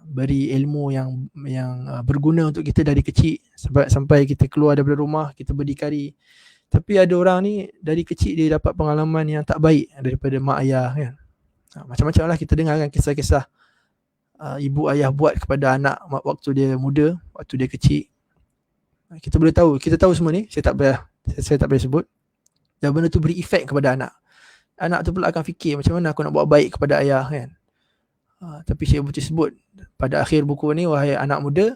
beri ilmu yang berguna untuk kita dari kecil sampai kita keluar daripada rumah, kita berdikari. Tapi ada orang ni dari kecil dia dapat pengalaman yang tak baik daripada mak ayah kan. Macam-macam lah kita dengar kan kisah-kisah ibu ayah buat kepada anak waktu dia muda, waktu dia kecil. Kita boleh tahu, kita tahu semua ni, saya tak payah sebut. Dan benda tu beri efek kepada anak. Anak tu pula akan fikir macam mana aku nak buat baik kepada ayah kan. Tapi Syekh Buti sebut pada akhir buku ni, wahai anak muda,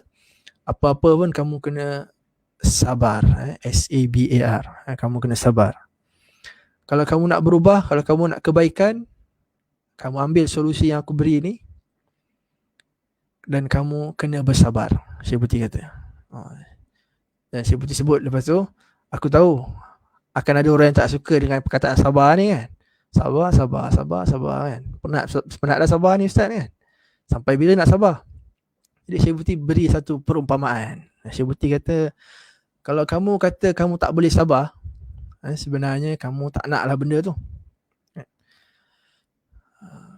apa-apa pun kamu kena sabar, S-A-B-A-R. Kamu kena sabar. Kalau kamu nak berubah, kalau kamu nak kebaikan, kamu ambil solusi yang aku beri ni dan kamu kena bersabar, Syekh Buti kata. Dan Syekh Buti sebut lepas tu, aku tahu akan ada orang yang tak suka dengan perkataan sabar ni kan. Sabar kan. Penat dah sabar ni ustaz kan. Sampai bila nak sabar? Jadi Syekh Buti beri satu perumpamaan. Syekh Buti kata, kalau kamu kata kamu tak boleh sabar, sebenarnya kamu tak naklah benda tu.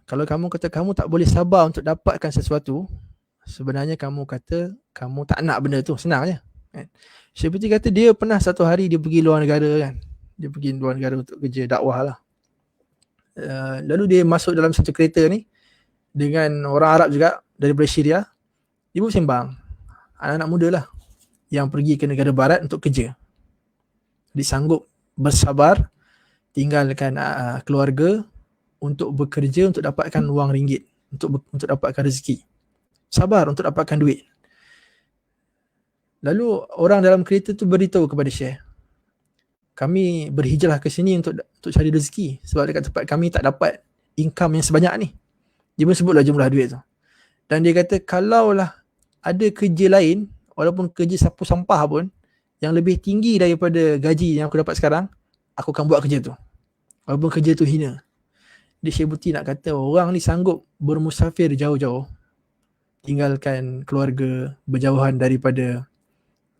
Kalau kamu kata kamu tak boleh sabar untuk dapatkan sesuatu, sebenarnya kamu kata kamu tak nak benda tu. Senang je. Syekh Buti kata dia pernah satu hari dia pergi luar negara kan. Dia pergi luar negara untuk kerja dakwah lah. Lalu dia masuk dalam satu kereta ni dengan orang Arab juga daripada Syria. Dia pun sembang, anak-anak muda lah yang pergi ke negara barat untuk kerja. Dia sanggup bersabar tinggalkan keluarga untuk bekerja, untuk dapatkan wang ringgit, untuk dapatkan rezeki. Sabar untuk dapatkan duit. Lalu orang dalam kereta tu beritahu kepada Syekh, kami berhijrah ke sini untuk cari rezeki sebab dekat tempat kami tak dapat income yang sebanyak ni. Dia pun sebutlah jumlah duit tu. Dan dia kata kalaulah ada kerja lain, walaupun kerja sapu sampah pun, yang lebih tinggi daripada gaji yang aku dapat sekarang, aku akan buat kerja tu. Walaupun kerja tu hina. Dia Syekh Buti nak kata orang ni sanggup bermusafir jauh-jauh, tinggalkan keluarga, berjauhan daripada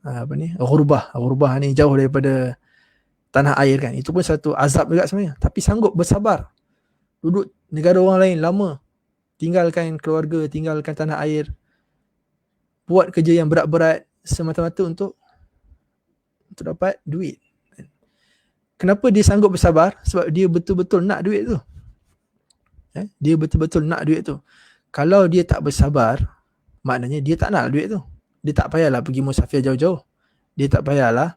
Ghurbah ni jauh daripada tanah air kan. Itu pun satu azab juga sebenarnya. Tapi sanggup bersabar. Duduk negara orang lain lama. Tinggalkan keluarga, tinggalkan tanah air. Buat kerja yang berat-berat semata-mata untuk dapat duit. Kenapa dia sanggup bersabar? Sebab dia betul-betul nak duit tu. Dia betul-betul nak duit tu. Kalau dia tak bersabar, maknanya dia tak nak duit tu. Dia tak payahlah pergi musafir jauh-jauh. Dia tak payahlah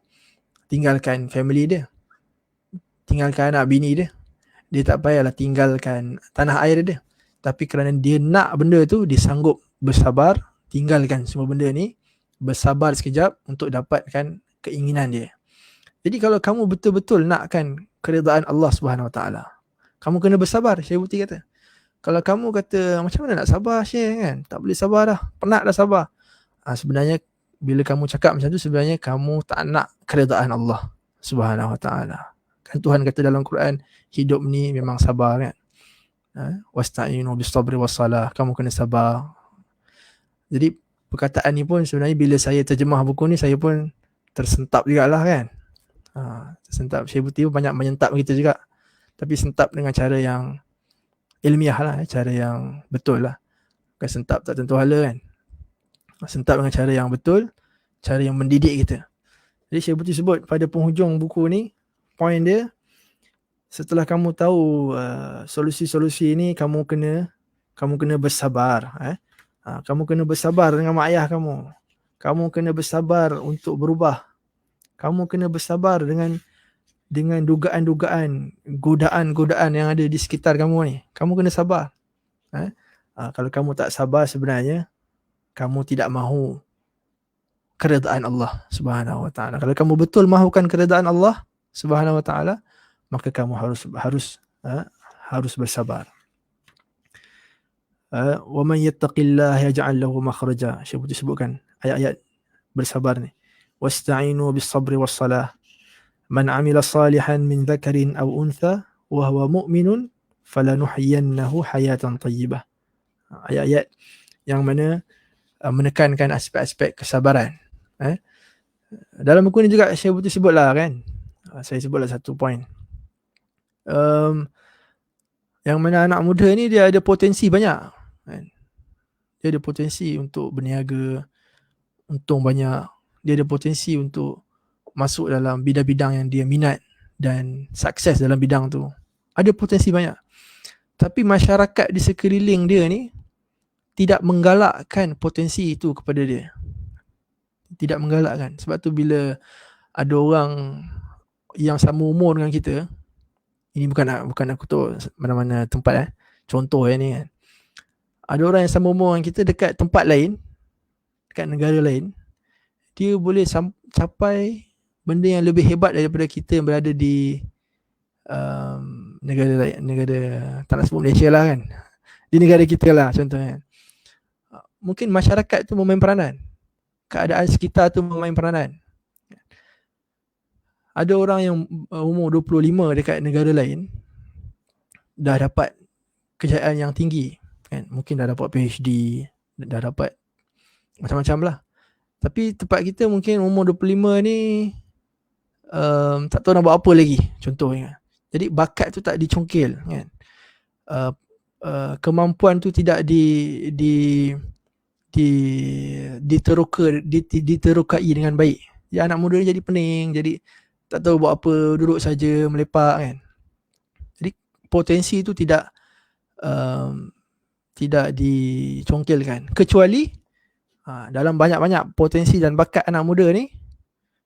tinggalkan family dia, tinggalkan anak bini dia. Dia tak payahlah tinggalkan tanah air dia. Tapi kerana dia nak benda tu, dia sanggup bersabar, tinggalkan semua benda ni, bersabar sekejap untuk dapatkan keinginan dia. Jadi kalau kamu betul-betul nakkan keridaan Allah Subhanahu Wa Taala, kamu kena bersabar, Syekh Buti kata. Kalau kamu kata macam mana nak sabar Syekh kan, tak boleh sabar dah, penat dah sabar. Sebenarnya bila kamu cakap macam tu, sebenarnya kamu tak nak keridaan Allah Subhanahu Wa Taala. Kan Tuhan kata dalam Quran, hidup ni memang sabar kan. Wasta'inu bis-sabri was-salah. Kamu kena sabar. Jadi perkataan ni pun sebenarnya bila saya terjemah buku ni, saya pun tersentap jugalah kan. Tersentap. Syekh Buti pun banyak menyentap kita juga. Tapi sentap dengan cara yang ilmiah lah, cara yang betul lah. Bukan sentap tak tentu hala kan. Sentap dengan cara yang betul, cara yang mendidik kita. Jadi Syekh Buti sebut pada penghujung buku ni, poin dia, setelah kamu tahu solusi-solusi ini, kamu kena bersabar. Kamu kena bersabar dengan mak ayah kamu. Kamu kena bersabar untuk berubah. Kamu kena bersabar dengan dugaan-dugaan, godaan-godaan yang ada di sekitar kamu ni. Kamu kena sabar. Kalau kamu tak sabar, sebenarnya kamu tidak mahu keredaan Allah Subhanahu Wa Taala. Kalau kamu betul mahukan keredaan Allah Subhanahu Wa Taala, maka kamu harus bersabar. Wa man yattaqillaha yaj'al lahu makhraja. Syekh Buti sebutkan ayat-ayat bersabar ni. Wasta'inu bis-sabri was-salah. Man 'amila salihan min dzakarin aw untha wa huwa mu'minun falanuhyiyannahu hayatan thayyibah. Ayat-ayat yang mana menekankan aspek-aspek kesabaran. Dalam buku ni juga saya betul sebutlah kan, saya sebutlah satu point. Yang mana anak muda ni dia ada potensi banyak kan? Dia ada potensi untuk berniaga, untung banyak. Dia ada potensi untuk masuk dalam bidang-bidang yang dia minat dan sukses dalam bidang tu. Ada potensi banyak. Tapi masyarakat di sekeliling dia ni tidak menggalakkan potensi itu kepada dia. Tidak menggalakkan. Sebab tu bila ada orang yang sama umur dengan kita, ini bukan aku tahu mana-mana tempat contoh ni kan. Ada orang yang sama umur dengan kita dekat tempat lain, dekat negara lain, dia boleh capai benda yang lebih hebat daripada kita yang berada di negara lain, negara tak nak sebut Malaysia lah kan, di negara kita lah contohnya. Mungkin masyarakat tu memain peranan, keadaan sekitar tu memain peranan. Ada orang yang umur 25 dekat negara lain dah dapat kejayaan yang tinggi kan, mungkin dah dapat PhD, dah dapat macam-macam lah. Tapi tempat kita mungkin umur 25 ni tak tahu nak buat apa lagi contohnya. Jadi bakat tu tak dicongkil kan. Kemampuan tu tidak diterokai dengan baik. Ya, anak muda ni jadi pening, jadi tak tahu buat apa, duduk saja melepak kan. Jadi potensi tu tidak dicongkilkan. Kecuali dalam banyak-banyak potensi dan bakat anak muda ni,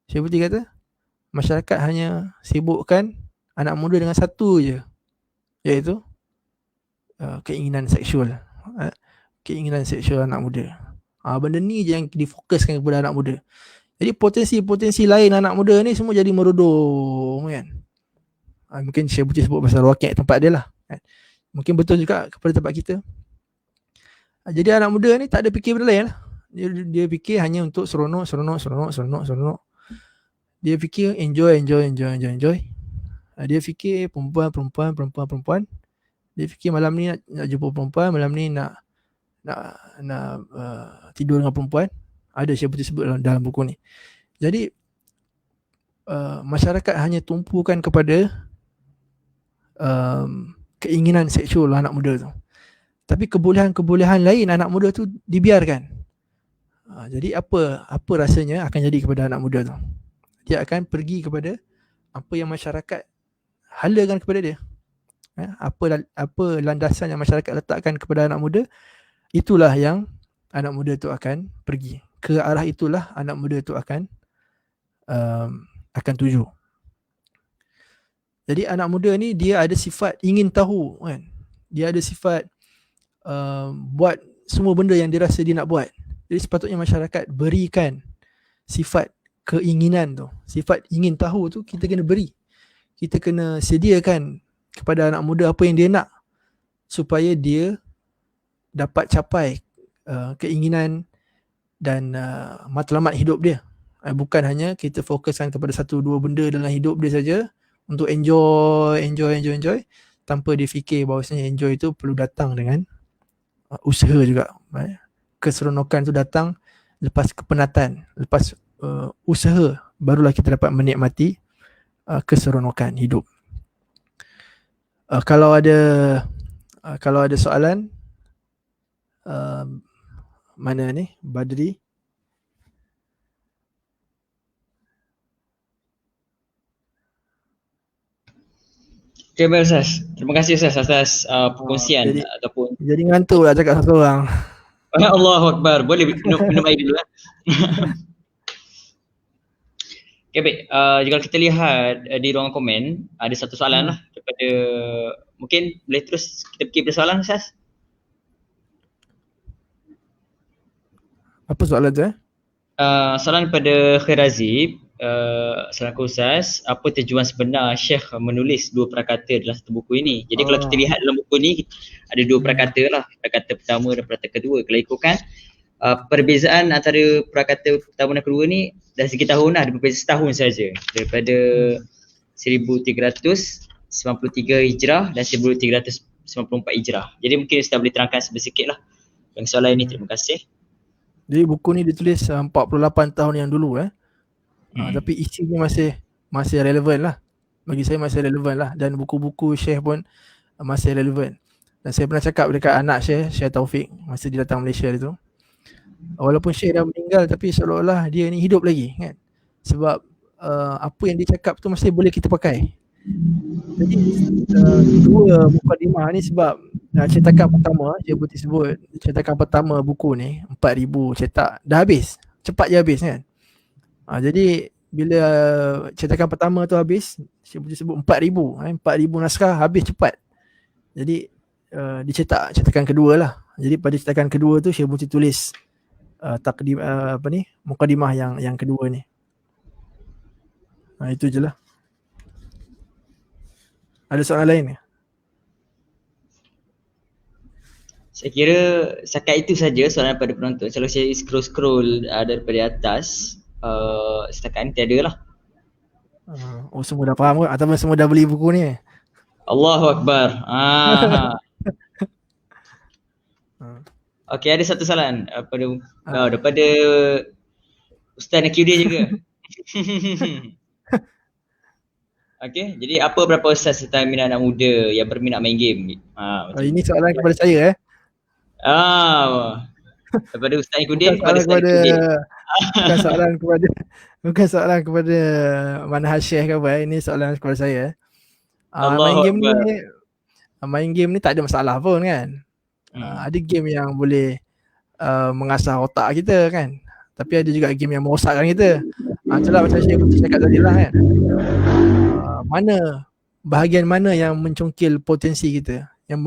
saya putih kata masyarakat hanya sibukkan anak muda dengan satu je, iaitu keinginan seksual. Keinginan seksual anak muda. Benda ni je yang difokuskan kepada anak muda. Jadi potensi-potensi lain anak muda ni semua jadi merodom kan. Mungkin saya putih sebut pasal wakil tempat dia lah kan. Mungkin betul juga kepada tempat kita. Jadi anak muda ni tak ada fikir benda lain lah. Dia fikir hanya untuk seronok. Dia fikir enjoy. Dia fikir perempuan. Dia fikir malam ni nak jumpa perempuan, malam ni nak tidur dengan perempuan. Ada saya putih sebut dalam buku ni. Jadi masyarakat hanya tumpukan kepada keinginan seksual anak muda tu. Tapi kebolehan-kebolehan lain anak muda tu dibiarkan. Jadi apa rasanya akan jadi kepada anak muda tu? Dia akan pergi kepada apa yang masyarakat halakan kepada dia. Apa landasan yang masyarakat letakkan kepada anak muda, itulah yang anak muda tu akan pergi. Ke arah itulah anak muda tu akan tuju. Jadi anak muda ni dia ada sifat ingin tahu kan. Dia ada sifat buat semua benda yang dia rasa dia nak buat. Jadi sepatutnya masyarakat berikan sifat keinginan tu, sifat ingin tahu tu kita kena beri. Kita kena sediakan kepada anak muda apa yang dia nak, supaya dia dapat capai keinginan dan matlamat hidup dia. Bukan hanya kita fokuskan kepada satu dua benda dalam hidup dia saja untuk enjoy tanpa dia fikir bahawasanya enjoy itu perlu datang dengan usaha juga. Keseronokan tu datang lepas kepenatan, lepas usaha, barulah kita dapat menikmati keseronokan hidup. Kalau ada soalan, mana ni Badri? Okay, baik Ustaz. Terima kasih Ustaz atas perkongsian ataupun jadi ngantuk lah cakap satu orang. Allahu Akbar. Boleh minum air dulu lah. Okay, baik. Jika kita lihat di ruangan komen, ada satu soalan lah daripada, mungkin boleh terus kita pergi pada soalan Ustaz. Apa soalan tu Soalan daripada Khirazi. Assalamualaikum Ustaz, apa tujuan sebenar Syekh menulis dua prakata dalam satu buku ini? Jadi kalau kita lihat dalam buku ni ada dua prakata lah, prakata pertama dan prakata kedua. Kalau ikutkan perbezaan antara prakata pertama dan kedua ni dari segi tahun lah, ada berbeza setahun saja, daripada 1393 Hijrah dan 1394 Hijrah. Jadi mungkin Ustaz boleh terangkan sedikit lah yang soalan ini. Terima kasih. Jadi buku ni ditulis 48 tahun yang dulu tapi isinya masih relevan lah. Bagi saya masih relevan lah, dan buku-buku Syekh pun masih relevan. Dan saya pernah cakap dekat anak Syekh Taufik masa dia datang Malaysia tu, walaupun Syekh dah meninggal tapi seolah-olah dia ni hidup lagi kan. Sebab apa yang dia cakap tu masih boleh kita pakai. Jadi dua mukadimah ni sebab cetakan pertama, Syekh Buti sebut cetakan pertama buku ni 4,000 cetak dah habis. Cepat je habis kan. Jadi bila cetakan pertama tu habis, Syekh Buti sebut 4,000 naskah habis cepat. Jadi dicetak cetakan kedua lah. Jadi pada cetakan kedua tu Syekh Buti tulis takdim mukadimah yang kedua ni. Itu je lah. Ada soalan lain ni? Saya kira setakat itu saja soalan daripada penonton. Kalau saya scroll daripada atas, setakat ni tiada lah. Semua dah faham ke? Ataupun semua dah beli buku ni? Allahu Akbar. Okey, ada satu soalan daripada Ustaz Nakiuddin juga. Okey, jadi apa berapa Ustaz tentang minat anak muda yang berminat main game? Ini soalan kepada saya daripada Ustaz Nakiuddin kepada Ustaz Nakiuddin. Bukan soalan kepada Manhaj Syekh ke apa. Ini soalan kepada saya. Main game ni tak ada masalah pun kan. Ada game yang boleh mengasah otak kita kan. Tapi ada juga game yang merosakkan kita. Itulah macam Syekh cakap tadi lah kan. Bahagian mana yang mencongkil potensi kita, yang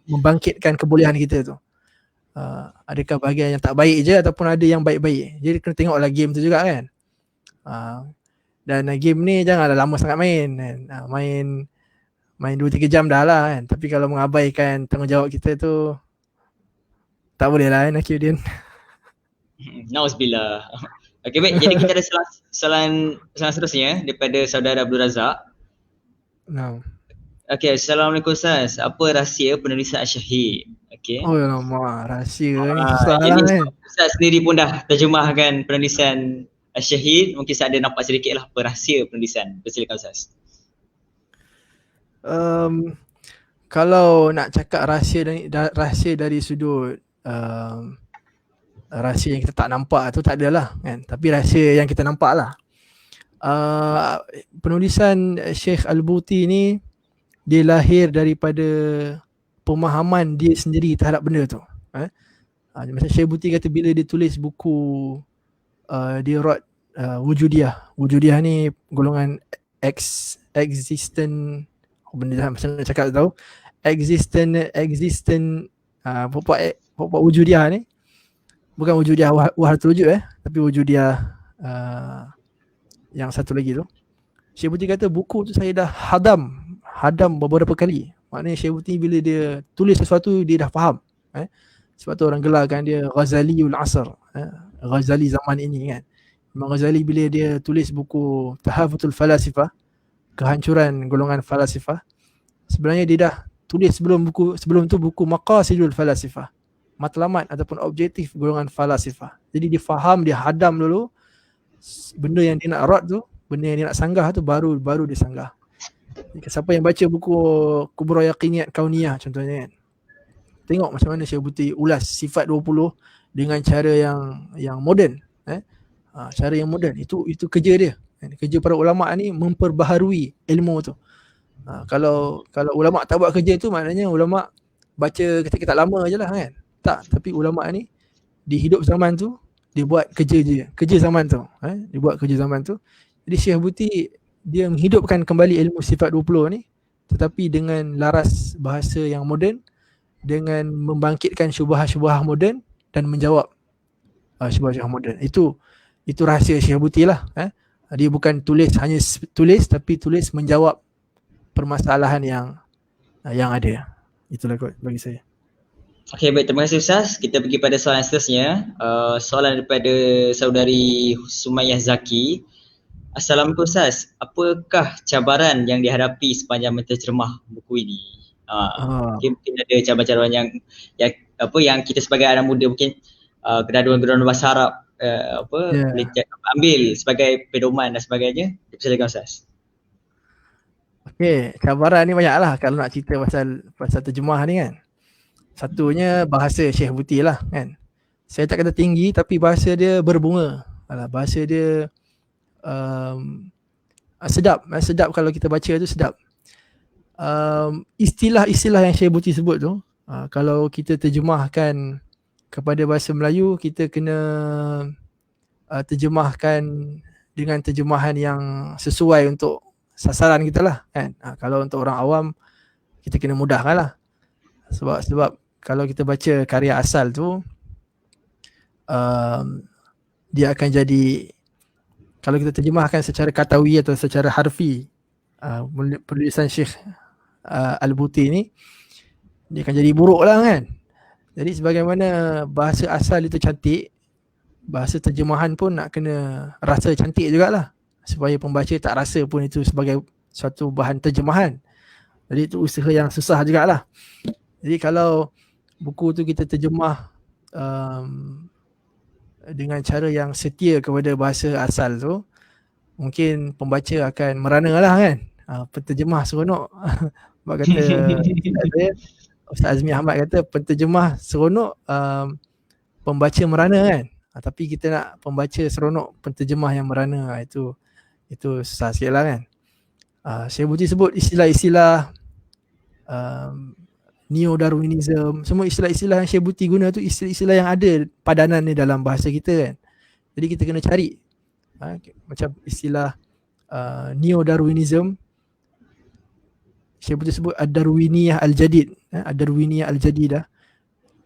membangkitkan kebolehan kita tu. Adakah bahagian yang tak baik je ataupun ada yang baik-baik. Jadi kena tengoklah game tu juga kan. Dan game ni janganlah lama sangat main kan. Main 2-3 jam dah lah kan. Tapi kalau mengabaikan tanggungjawab kita tu tak boleh lah Nakiuddin. Nauzubillah. Okey baik, jadi kita ada soalan seterusnya daripada saudara Abdul Razak. Okey, Assalamualaikum Ustaz. Apa rahsia penulisan Asy-Syahid? Okey. Oh alamak, rahsia ni. Jadi Ustaz sendiri pun dah terjemahkan penulisan Asy-Syahid. Mungkin saya ada nampak sedikit lah apa rahsia penulisan. Persilakan Ustaz. Kalau nak cakap rahsia dari sudut rahsia yang kita tak nampak tu tak adalah kan. Tapi rahsia yang kita nampak lah. Penulisan Syekh Al-Buti ni dia lahir daripada pemahaman dia sendiri terhadap benda tu. Macam Syekh Buti kata bila dia tulis buku dia wrote Wujudiyah ni golongan existent, benda macam nak cakap tahu, existent pokok Wujudiyah ni bukan Wujudiyah Wahdatul Wujud tapi Wujudiyah yang satu lagi tu. Syekh Buti kata buku tu saya dah hadam beberapa kali. Maknanya Syekh Buti bila dia tulis sesuatu dia dah faham. Sebab tu orang gelarkan dia Ghazaliul Asr, Ghazali zaman ini kan. Imam Ghazali bila dia tulis buku Tahafutul Falasifah, kehancuran golongan falasifah, sebenarnya dia dah tulis sebelum tu buku Maqasidul Falasifah, matlamat ataupun objektif golongan falasifah. Jadi dia faham, dia hadam dulu benda yang dia nak rot tu, benda yang dia nak sanggah tu baru dia sanggah. Siapa yang baca buku Kubra Yaqiniyat Kauniyah contohnya kan, tengok macam mana Syekh Buti ulas sifat 20 dengan cara yang moden. Cara yang moden itu kerja dia. Kerja para ulama ni memperbaharui ilmu tu. Kalau ulama tak buat kerja tu maknanya ulama baca ketika tak lama je lah kan. Tak, tapi ulama ni di hidup zaman tu dia buat kerja zaman tu. Dia buat kerja zaman tu. Jadi Syekh Buti dia menghidupkan kembali ilmu sifat 20 ni tetapi dengan laras bahasa yang moden, dengan membangkitkan syubhah-syubhah moden dan menjawab syubhah-syubhah moden. Itu rahsia Syekh Buti lah. Dia bukan hanya tulis tapi tulis menjawab permasalahan yang ada. Itulah kot bagi saya. Okey, baik, terima kasih Ustaz. Kita pergi pada soalan seterusnya. Soalan daripada saudari Sumayyah Zaki. Assalamualaikum Ustaz. Apakah cabaran yang dihadapi sepanjang menterjemah buku ini? Mungkin ada cabaran yang kita sebagai anak muda mungkin kedaduan-kedaduan bahasa Arab Ya. boleh ambil sebagai pedoman dan sebagainya. Silakan Ustaz. Okey, cabaran ni banyak lah kalau nak cerita pasal terjemah ni kan. Satunya bahasa Syekh Buti lah kan. Saya tak kata tinggi tapi bahasa dia berbunga. Bahasa dia sedap kalau kita baca tu sedap. Istilah-istilah yang Syekh Buti sebut tu, kalau kita terjemahkan kepada bahasa Melayu, kita kena terjemahkan dengan terjemahan yang sesuai untuk sasaran kita lah kan. Kalau untuk orang awam, kita kena mudahkan lah. Sebab kalau kita baca karya asal tu, dia akan jadi, kalau kita terjemahkan secara katawi atau secara harfi, penulisan Syekh Al-Buti ni, dia akan jadi buruk lah kan. Jadi sebagaimana bahasa asal itu cantik, bahasa terjemahan pun nak kena rasa cantik jugalah, supaya pembaca tak rasa pun itu sebagai suatu bahan terjemahan. Jadi itu usaha yang susah jugalah. Jadi kalau buku tu kita terjemah dengan cara yang setia kepada bahasa asal tu, mungkin pembaca akan merana lah kan. Penterjemah seronok. Sebab kata Ustaz Azmi Ahmad kata penterjemah seronok, pembaca merana kan. Tapi kita nak pembaca seronok, penterjemah yang merana, itu susah sikit lah kan. Syekh Buti sebut istilah-istilah Neo-Darwinism, semua istilah-istilah yang Syekh Buti guna tu istilah-istilah yang ada padanan ni dalam bahasa kita kan. Jadi kita kena cari macam istilah Neo-Darwinism, Syekh Buti sebut Ad-Darwiniyah Al-Jadid, Ad-Darwiniyah Al-Jadidah.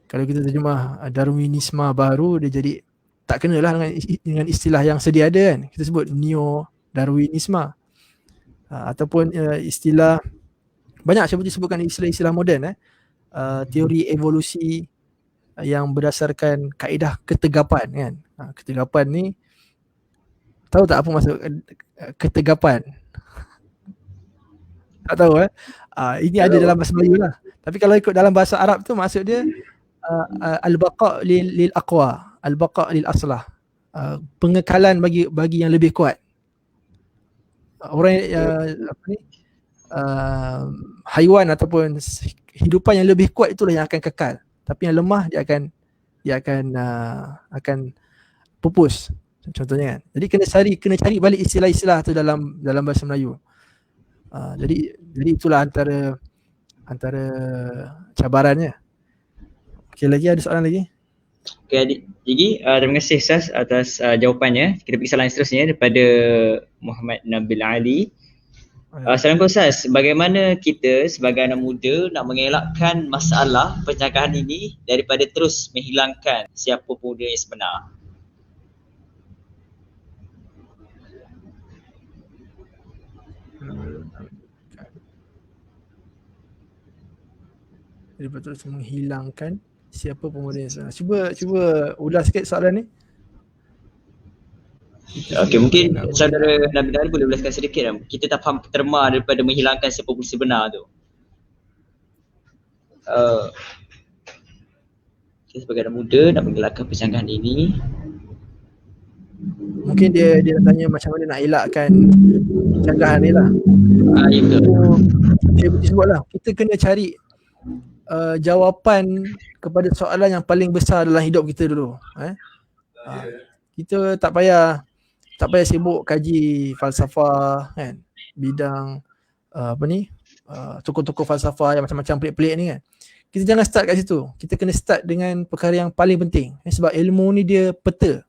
Kalau kita terjemah Darwinisme baru, dia jadi tak kenalah dengan istilah yang sedia ada kan. Kita sebut Neo-Darwinisme. Ataupun istilah, banyak Syekh Buti sebutkan istilah-istilah moden, teori evolusi yang berdasarkan kaedah ketegapan kan. Ketegapan ni, tahu tak apa maksud ketegapan? Tak tahu ini ada dalam bahasa Melayu lah. Tapi kalau ikut dalam bahasa Arab tu maksud dia al-baqa' lil aqwa, al-baqa' lil aslah. Pengekalan bagi yang lebih kuat. Orang haiwan ataupun hidupan yang lebih kuat itulah yang akan kekal. Tapi yang lemah dia akan pupus. Contohnya kan. Jadi kena cari balik istilah-istilah tu dalam bahasa Melayu. Jadi itulah antara cabarannya. Okey, lagi ada soalan lagi? Okey, Adik Gigi, terima kasih Ustaz atas jawapannya. Kita pergi soalan seterusnya daripada Muhammad Nabil Ali. Assalamualaikum Ustaz, bagaimana kita sebagai anak muda nak mengelakkan masalah percakapan ini daripada terus menghilangkan siapa pemuda yang sebenar? Daripada terus menghilangkan siapa pemuda yang sebenar. Cuba ulas sikit soalan ni. Okey, mungkin saudara Nabil Ali boleh ulaskan sedikit kan? Kita tak faham terma daripada menghilangkan siapa pemuda sebenar tu. Kita sebagai anak muda nak mengelakkan percanggahan ini. Mungkin dia nak tanya macam mana nak elakkan percanggahan ni lah. Ya betul. Saya boleh sebut lah, kita kena cari jawapan kepada soalan yang paling besar dalam hidup kita dulu. Kita tak payah sibuk kaji falsafah kan, bidang tokoh-tokoh falsafah yang macam-macam pelik-pelik ni kan. Kita jangan start kat situ. Kita kena start dengan perkara yang paling penting. Sebab ilmu ni dia peta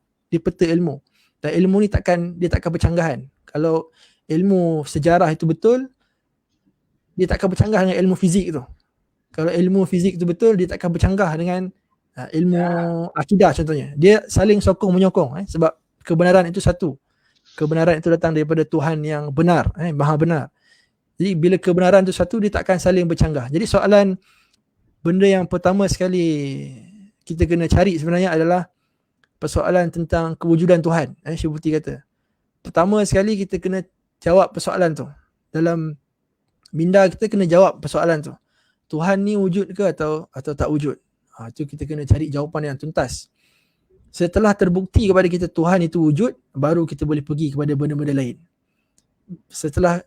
ilmu. Dan ilmu ni takkan bercanggahan. Kalau ilmu sejarah itu betul, dia takkan bercanggah dengan ilmu fizik tu. Kalau ilmu fizik tu betul, dia takkan bercanggah dengan ilmu akidah contohnya. Dia saling sokong menyokong sebab kebenaran itu satu. Kebenaran itu datang daripada Tuhan yang benar, Maha benar. Jadi bila kebenaran itu satu, dia takkan saling bercanggah. Jadi soalan, benda yang pertama sekali kita kena cari sebenarnya adalah persoalan tentang kewujudan Tuhan. Syekh Buti kata, pertama sekali kita kena jawab persoalan tu. Dalam minda kita kena jawab persoalan tu. Tuhan ni wujud ke atau tak wujud? Itu kita kena cari jawapan yang tuntas. Setelah terbukti kepada kita Tuhan itu wujud, baru kita boleh pergi kepada benda-benda lain. Setelah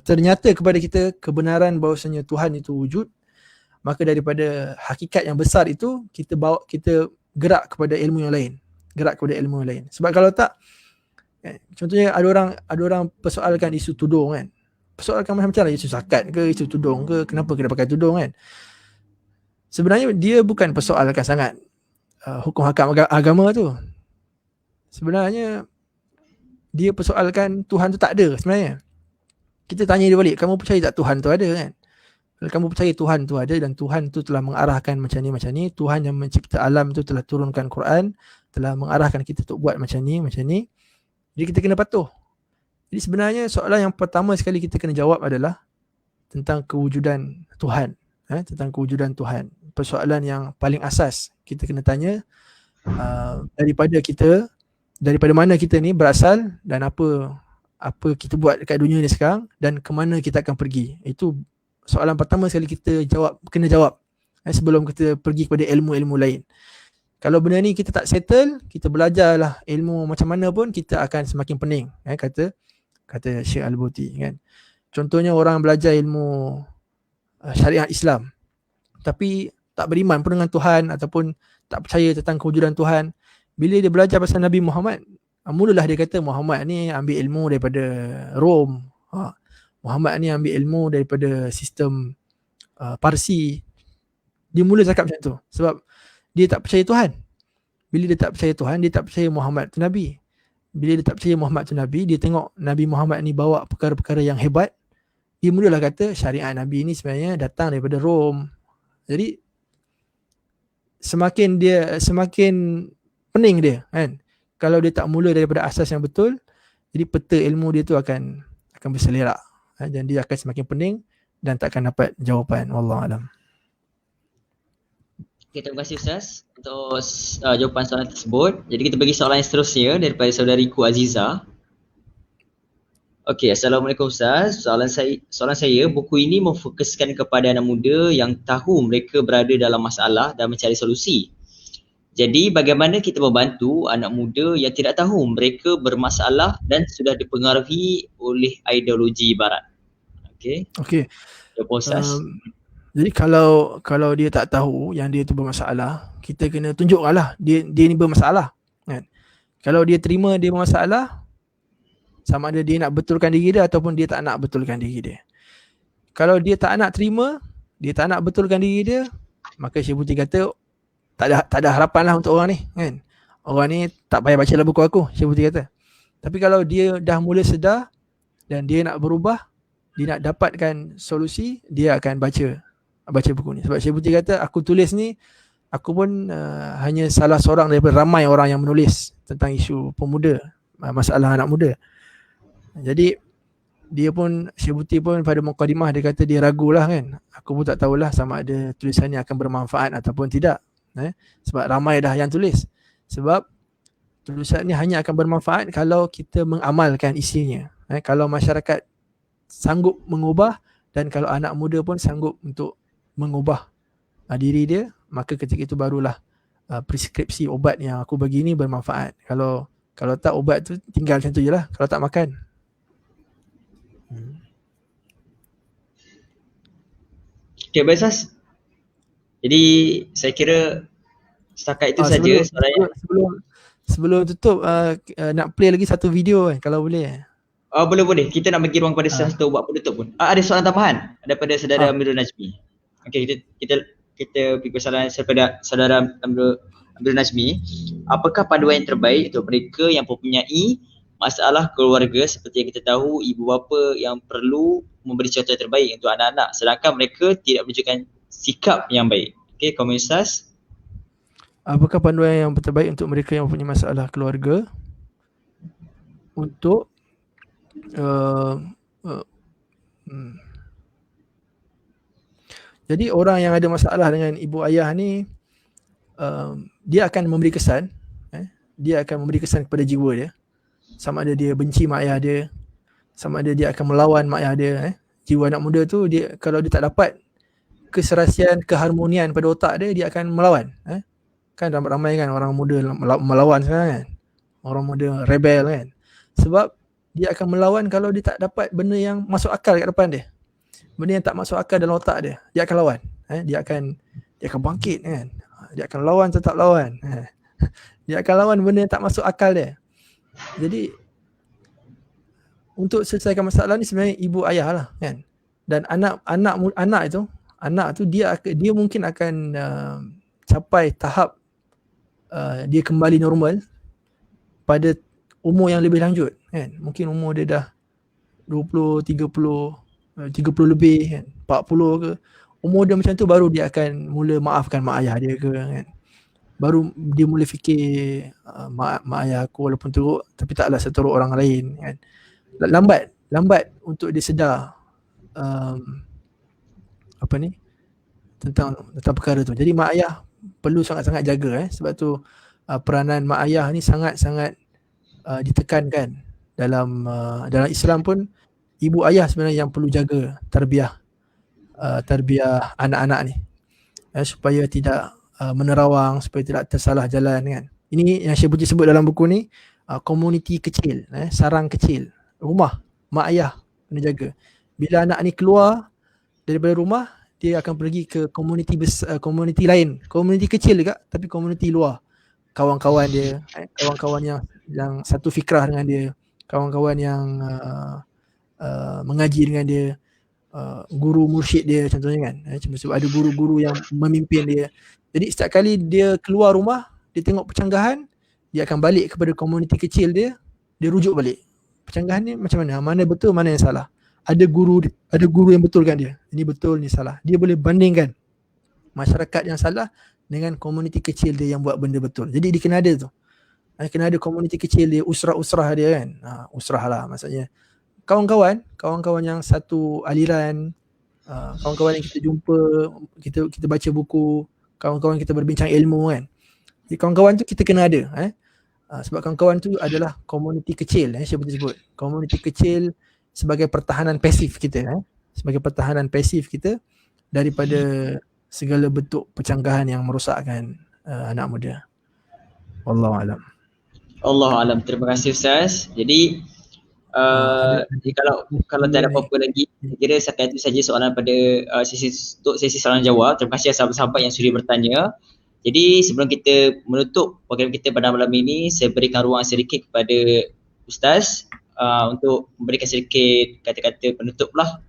ternyata kepada kita kebenaran bahawasanya Tuhan itu wujud, maka daripada hakikat yang besar itu kita gerak kepada ilmu yang lain. Sebab kalau tak, contohnya ada orang persoalkan isu tudung kan. Persoalkan macam-macam lah, isu zakat ke, isu tudung ke, kenapa kena pakai tudung kan. Sebenarnya dia bukan persoalkan sangat hukum hakam agama tu. Sebenarnya dia persoalkan Tuhan tu tak ada sebenarnya. Kita tanya dia balik, kamu percaya tak Tuhan tu ada kan? Kalau kamu percaya Tuhan tu ada dan Tuhan tu telah mengarahkan macam ni, Tuhan yang mencipta alam tu telah turunkan Quran, telah mengarahkan kita untuk buat macam ni. Jadi kita kena patuh. Jadi sebenarnya soalan yang pertama sekali kita kena jawab adalah tentang kewujudan Tuhan. Tentang kewujudan Tuhan. Persoalan yang paling asas kita kena tanya, daripada mana kita ni berasal dan apa kita buat dekat dunia ni sekarang dan ke mana kita akan pergi. Itu soalan pertama sekali kita kena jawab sebelum kita pergi kepada ilmu-ilmu lain. Kalau benda ni kita tak settle, kita belajarlah ilmu macam mana pun, kita akan semakin pening, kata Syekh Al-Buti kan. Contohnya orang belajar ilmu syariat Islam tapi tak beriman pun dengan Tuhan ataupun tak percaya tentang kewujudan Tuhan. Bila dia belajar pasal Nabi Muhammad, mulalah dia kata Muhammad ni ambil ilmu daripada Rom. Muhammad ni ambil ilmu daripada sistem Parsi. Dia mula cakap macam tu sebab dia tak percaya Tuhan. Bila dia tak percaya Tuhan, dia tak percaya Muhammad tu Nabi. Bila dia tak percaya Muhammad tu Nabi, dia tengok Nabi Muhammad ni bawa perkara-perkara yang hebat, dia mulalah kata syariat Nabi ni sebenarnya datang daripada Rom. Jadi semakin pening dia kan. Kalau dia tak mula daripada asas yang betul, jadi peta ilmu dia tu akan berselerak dan dia akan semakin pening dan takkan dapat jawapan. Wallahualam. Okay, terima kasih Ustaz untuk jawapan soalan tersebut. Jadi kita bagi soalan yang seterusnya daripada saudariku Aziza. Okey, Assalamualaikum Ustaz. Soalan saya, buku ini memfokuskan kepada anak muda yang tahu mereka berada dalam masalah dan mencari solusi. Jadi bagaimana kita membantu anak muda yang tidak tahu mereka bermasalah dan sudah dipengaruhi oleh ideologi barat? Okey. Jawapan Ustaz. Jadi kalau dia tak tahu yang dia tu bermasalah, kita kena tunjukkanlah dia ni bermasalah kan. Kalau dia terima dia bermasalah, sama ada dia nak betulkan diri dia ataupun dia tak nak betulkan diri dia. Kalau dia tak nak terima, dia tak nak betulkan diri dia, maka Syekh Buti kata tak ada harapan lah untuk orang ni kan. Orang ni tak payah baca lah buku aku, Syekh Buti kata. Tapi kalau dia dah mula sedar dan dia nak berubah, dia nak dapatkan solusi, dia akan baca buku ni. Sebab Syekh Buti kata aku tulis ni, aku pun hanya salah seorang daripada ramai orang yang menulis tentang isu pemuda, masalah anak muda. Jadi dia pun, Syekh Buti pun pada mukadimah dia kata dia ragulah kan. Aku pun tak tahulah sama ada tulisannya akan bermanfaat ataupun tidak. Sebab ramai dah yang tulis. Sebab tulisan ni hanya akan bermanfaat kalau kita mengamalkan isinya. Kalau masyarakat sanggup mengubah dan kalau anak muda pun sanggup untuk mengubah diri dia, maka ketika itu barulah preskripsi obat yang aku bagi ni bermanfaat. Kalau tak, obat tu tinggal macam tu je lah. Kalau tak makan. Okay, baik Ustaz. Jadi saya kira setakat itu saja soalannya. Sebelum tutup, nak play lagi satu video kan, kalau boleh. Boleh. Kita nak bagi ruang kepada Ustaz untuk buat penutup pun. Ada soalan tambahan daripada saudara Amirul Najmi. Okey, kita pergi soalan daripada saudara Amirul Najmi. Apakah panduan yang terbaik untuk mereka yang mempunyai masalah keluarga, seperti yang kita tahu ibu bapa yang perlu memberi contoh yang terbaik untuk anak-anak sedangkan mereka tidak menunjukkan sikap yang baik. Okey, komen Ustaz. Apakah panduan yang terbaik untuk mereka yang mempunyai masalah keluarga untuk jadi orang yang ada masalah dengan ibu ayah ni, dia akan memberi kesan, dia akan memberi kesan kepada jiwa dia. Sama ada dia benci mak ayah dia, sama ada dia akan melawan mak ayah dia. Jiwa anak muda tu, dia kalau dia tak dapat keserasian, keharmonian pada otak dia, dia akan melawan. kan ramai kan orang muda melawan sekarang kan. Orang muda rebel kan. Sebab dia akan melawan kalau dia tak dapat benda yang masuk akal kat depan dia. Benda yang tak masuk akal dalam otak dia, dia akan lawan. Dia akan bangkit kan. Dia akan lawan tetap lawan. Dia akan lawan benda yang tak masuk akal dia. Jadi untuk selesaikan masalah ni sebenarnya ibu ayah lah kan. Dan anak tu dia mungkin akan capai tahap dia kembali normal pada umur yang lebih lanjut kan. Mungkin umur dia dah 20, 30 lebih kan, 40 ke. Umur dia macam tu baru dia akan mula maafkan mak ayah dia ke kan. Baru dia mula fikir mak ayah aku walaupun teruk tapi taklah seteruk orang lain kan. Lambat untuk dia sedar tentang perkara tu. Jadi mak ayah perlu sangat-sangat jaga sebab tu peranan mak ayah ni sangat-sangat ditekankan dalam Islam pun. Ibu ayah sebenarnya yang perlu jaga tarbiyah anak-anak ni supaya tidak menerawang, supaya tidak tersalah jalan kan. Ini yang Syekh Buti sebut dalam buku ni, komuniti kecil, sarang kecil, rumah mak ayah kena jaga. Bila anak ni keluar daripada rumah, dia akan pergi ke komuniti lain, komuniti kecil juga tapi komuniti luar. Kawan-kawan dia, kawan-kawan yang satu fikrah dengan dia, kawan-kawan yang mengaji dengan dia, guru mursyid dia contohnya kan. Sebab ada guru-guru yang memimpin dia. Jadi setiap kali dia keluar rumah, dia tengok percanggahan, dia akan balik kepada komuniti kecil dia rujuk balik. Percanggahan ni macam mana? Mana betul, mana yang salah? Ada guru yang betulkan dia. Ini betul, ni salah. Dia boleh bandingkan masyarakat yang salah dengan komuniti kecil dia yang buat benda betul. Jadi dia kena ada tu. Kena ada komuniti kecil dia, usrah dia kan. Usrah lah maksudnya. Kawan-kawan yang satu aliran, kawan-kawan yang kita jumpa, kita baca buku, kawan-kawan kita berbincang ilmu kan. Jadi kawan-kawan tu kita kena ada. Sebab kawan-kawan tu adalah komuniti kecil, saya boleh sebut. Komuniti kecil sebagai pertahanan pasif kita. Sebagai pertahanan pasif kita daripada segala bentuk percanggahan yang merosakkan anak muda. Wallahualam. Allahualam. Terima kasih Ustaz. Jadi kalau tak ada apa-apa lagi, kira setakat itu saja soalan pada sesi soalan jawab. Terima kasih sahabat-sahabat yang sudah bertanya. Jadi sebelum kita menutup program kita pada malam ini, saya berikan ruang sedikit kepada Ustaz untuk memberikan sedikit kata-kata penutup lah,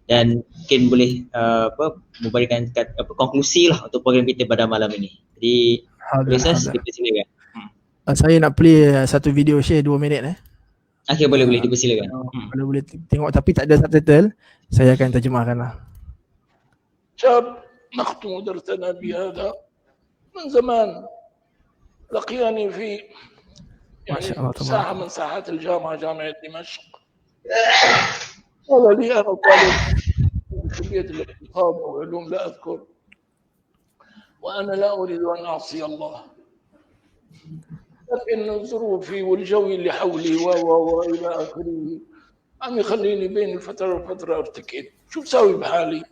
dan mungkin boleh memberikan konklusi lah untuk program kita pada malam ini. Jadi Ustaz, dipersilakan. Saya nak play satu video share 2 minit Okay, boleh dipersilakan. Kalau boleh tengok tapi tak ada subtitle, saya akan terjemahkan lah. شاب نختم درسنا بهذا من زمان لقياني في ساحة من ساحات الجامعة، جامعة دمشق. قال لي أنا طالب في كلية الاقتصاد أو علوم لا أذكر، وأنا لا أريد أن أعصي الله، لكن ظروفي والجو اللي حولي وإلى آخره عم يخليني بين الفترة والفترة أرتكب. شو بسوي بحالي؟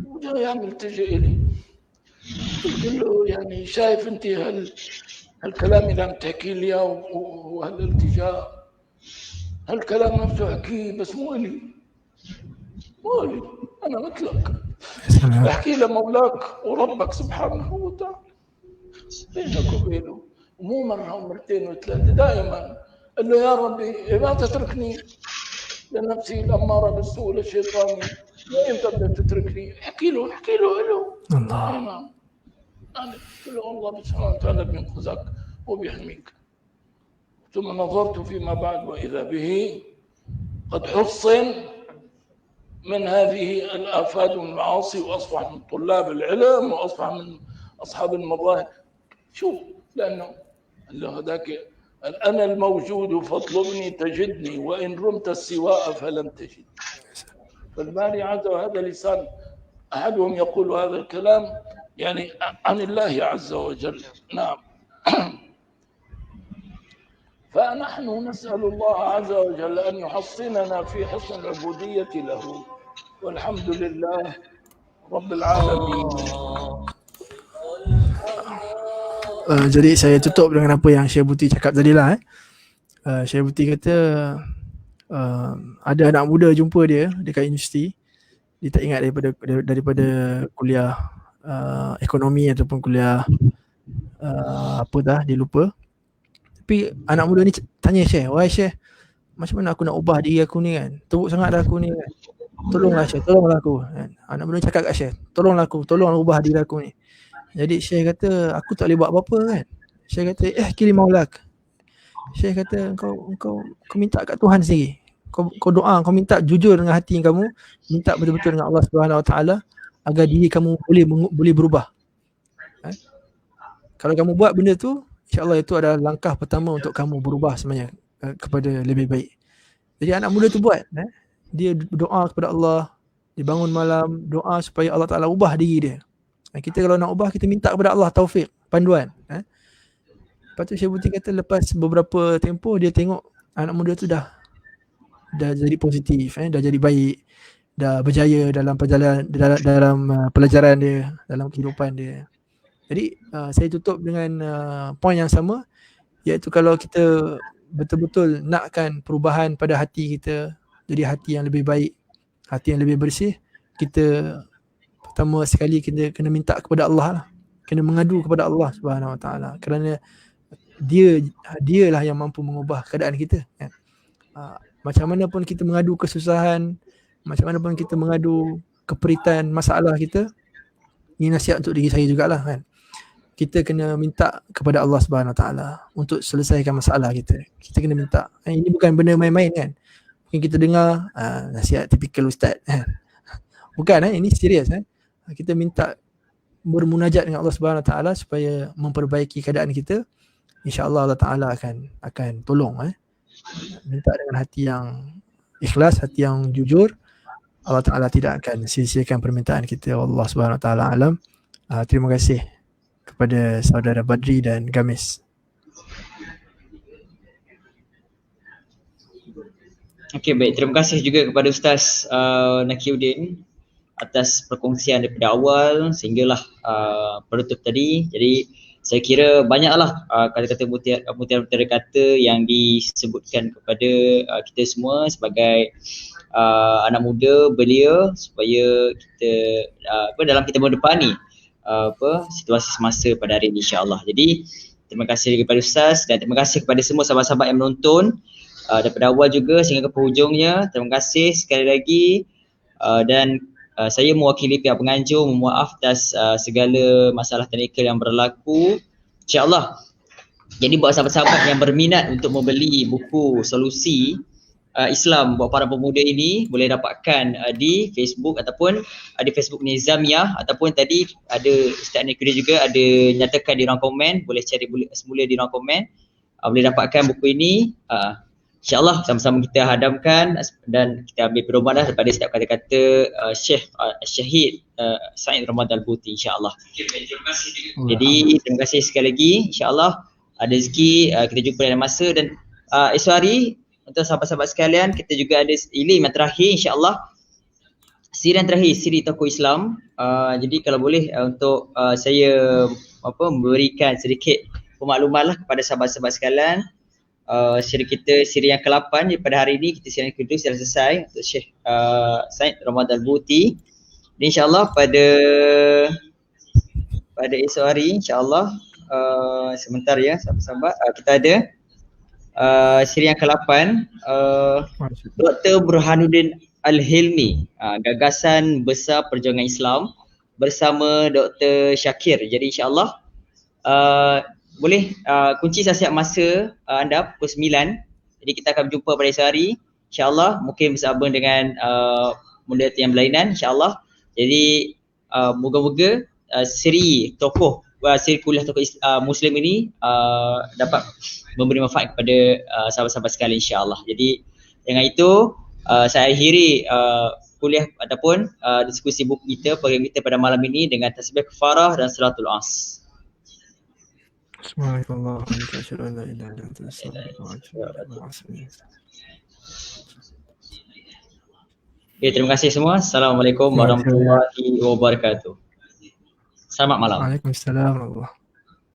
وجاي عم يلتجئ إلي. قلت له يعني شايف أنت هالكلام اللي عم تحكي لي وهالالتجاء، هالكلام نفسه أحكيه بس مو إلي، أنا مثلك، أحكي لمولاك وربك سبحانه وتعالى بينك وبينه، ومو مرة ومرتين وثلاثة، دائما قال له يا ربي لا تتركني لنفسي الأمارة بالسوء للشيطاني، امتى بدك تتركني؟ احكي له الله. نعم. أنا قلت له الله سبحانه وتعالى بينقذك وبيحميك. ثم نظرت فيما بعد وإذا به قد حصن من هذه الآفات والمعاصي، وأصبح من طلاب العلم، وأصبح من أصحاب المظاهر. شوف، لأنه هذاك أنا الموجود فاطلبني تجدني، وإن رمت السواء فلن تجد. فالباري عز وهذا لسان أحدهم يقول هذا الكلام يعني عن الله عز وجل. نعم. فنحن نسأل الله عز وجل أن يحصننا في حسن العبودية له، والحمد لله رب العالمين. Jadi saya tutup dengan apa yang Syekh Buti cakap tadi lah. Syekh Buti kata ada anak muda jumpa dia dekat universiti. Dia tak ingat daripada kuliah ekonomi ataupun kuliah apa dah, dia lupa. Tapi anak muda ni tanya Syekh, wahai Syekh, macam mana aku nak ubah diri aku ni kan? Teruk sangat dah aku ni kan. Tolonglah Syekh, tolonglah aku kan. Anak muda cakap kat Syekh, tolonglah ubah diri aku ni. Jadi Syekh kata, aku tak boleh buat apa-apa kan. Syekh kata, kiri maulak. Syekh kata, kau minta kat Tuhan sendiri. Kau doa, kau minta jujur dengan hati kamu, minta betul-betul dengan Allah Subhanahu Wa Taala agar diri kamu boleh berubah. Kalau kamu buat benda tu, insya-Allah itu adalah langkah pertama untuk kamu berubah sebenarnya kepada lebih baik. Jadi anak muda tu buat, dia berdoa kepada Allah, dia bangun malam doa supaya Allah Taala ubah diri dia. Kita kalau nak ubah, kita minta kepada Allah taufik, panduan. Lepas tu Syekh Buti kata lepas beberapa tempoh dia tengok anak muda tu dah jadi positif, dah jadi baik, dah berjaya dalam perjalanan dalam pelajaran dia, dalam kehidupan dia. Jadi saya tutup dengan poin yang sama, iaitu kalau kita betul-betul nakkan perubahan pada hati kita, jadi hati yang lebih baik, hati yang lebih bersih, kita pertama sekali kita kena minta kepada Allah lah. Kena mengadu kepada Allah Subhanahu Wa Taala, kerana dialah yang mampu mengubah keadaan kita kan. Macam mana pun kita mengadu kesusahan, macam mana pun kita mengadu keperitan masalah kita, ini nasihat untuk diri saya jugalah kan. Kita kena minta kepada Allah Subhanahu Wa Taala untuk selesaikan masalah kita. Kita kena minta. Ini bukan benda main-main kan. Mungkin kita dengar nasihat tipikal ustaz kan. Bukan, ini serius kan. Kita minta bermunajat dengan Allah Subhanahu Wa Taala supaya memperbaiki keadaan kita. InsyaAllah Allah Ta'ala akan tolong. Minta dengan hati yang ikhlas, hati yang jujur, Allah Ta'ala tidak akan sia-siakan permintaan kita. Allah Subhanahu Wa Ta'ala alam. Terima kasih kepada saudara Badri dan Gamis. Okey, baik. Terima kasih juga kepada Ustaz Nakiuddin atas perkongsian daripada awal sehinggalah penutup tadi. Jadi saya kira banyaklah kata-kata mutiara kata yang disebutkan kepada kita semua sebagai anak muda belia, supaya kita dalam kita mendepani situasi semasa pada hari ini insya-Allah. Jadi terima kasih kepada Ustaz dan terima kasih kepada semua sahabat-sahabat yang menonton daripada awal juga sehingga ke penghujungnya. Terima kasih sekali lagi dan saya mewakili pihak penganjur memohon maaf atas segala masalah teknikal yang berlaku. InsyaAllah. Jadi buat sahabat-sahabat yang berminat untuk membeli buku solusi Islam buat para pemuda ini, boleh dapatkan di Facebook ataupun di Facebook Nizamiyah, ataupun tadi ada Ustaz Nakiuddin juga ada nyatakan di ruang komen, boleh cari semula di ruang komen. Boleh dapatkan buku ini. InsyaAllah sama-sama kita hadamkan dan kita ambil pedoman daripada setiap kata-kata Syekh Syahid Said Ramadan Al-Buti insyaAllah. Terima kasih. Jadi terima kasih sekali lagi, insyaAllah ada rezeki kita jumpa dalam masa. Dan esok hari untuk sahabat-sahabat sekalian, kita juga ada ilim yang terakhir insyaAllah, siri yang terakhir, siri tokoh Islam. Jadi kalau boleh untuk saya memberikan sedikit pemakluman lah kepada sahabat-sahabat sekalian. Siri kita, siri yang ke-8 pada hari ini, kita siri yang kedua sudah selesai untuk Syekh Said Ramadan Al-Buti. InsyaAllah pada esok hari insyaAllah sebentar ya sahabat-sahabat, kita ada siri yang ke-8 Dr. Burhanuddin Al-Hilmi, gagasan besar perjuangan Islam bersama Dr. Syakir. Jadi insyaAllah boleh kunci siap masa anda pukul 9. Jadi kita akan berjumpa pada esok hari insyaAllah, mungkin bersama dengan moderator yang berlainan insyaAllah. Jadi moga-moga siri kuliah tokoh Muslim ini dapat memberi manfaat kepada sahabat-sahabat sekalian insyaAllah. Jadi dengan itu saya akhiri kuliah ataupun diskusi buku kita, program kita pada malam ini dengan tasbih kafarah dan salatul as. Subhanallah, asyhadu an la ilaha illa anta, astaghfiruka wa atubu ilaik. Terima kasih semua. Assalamualaikum warahmatullahi wabarakatuh. Selamat malam. Waalaikumsalam warahmatullahi wabarakatuh.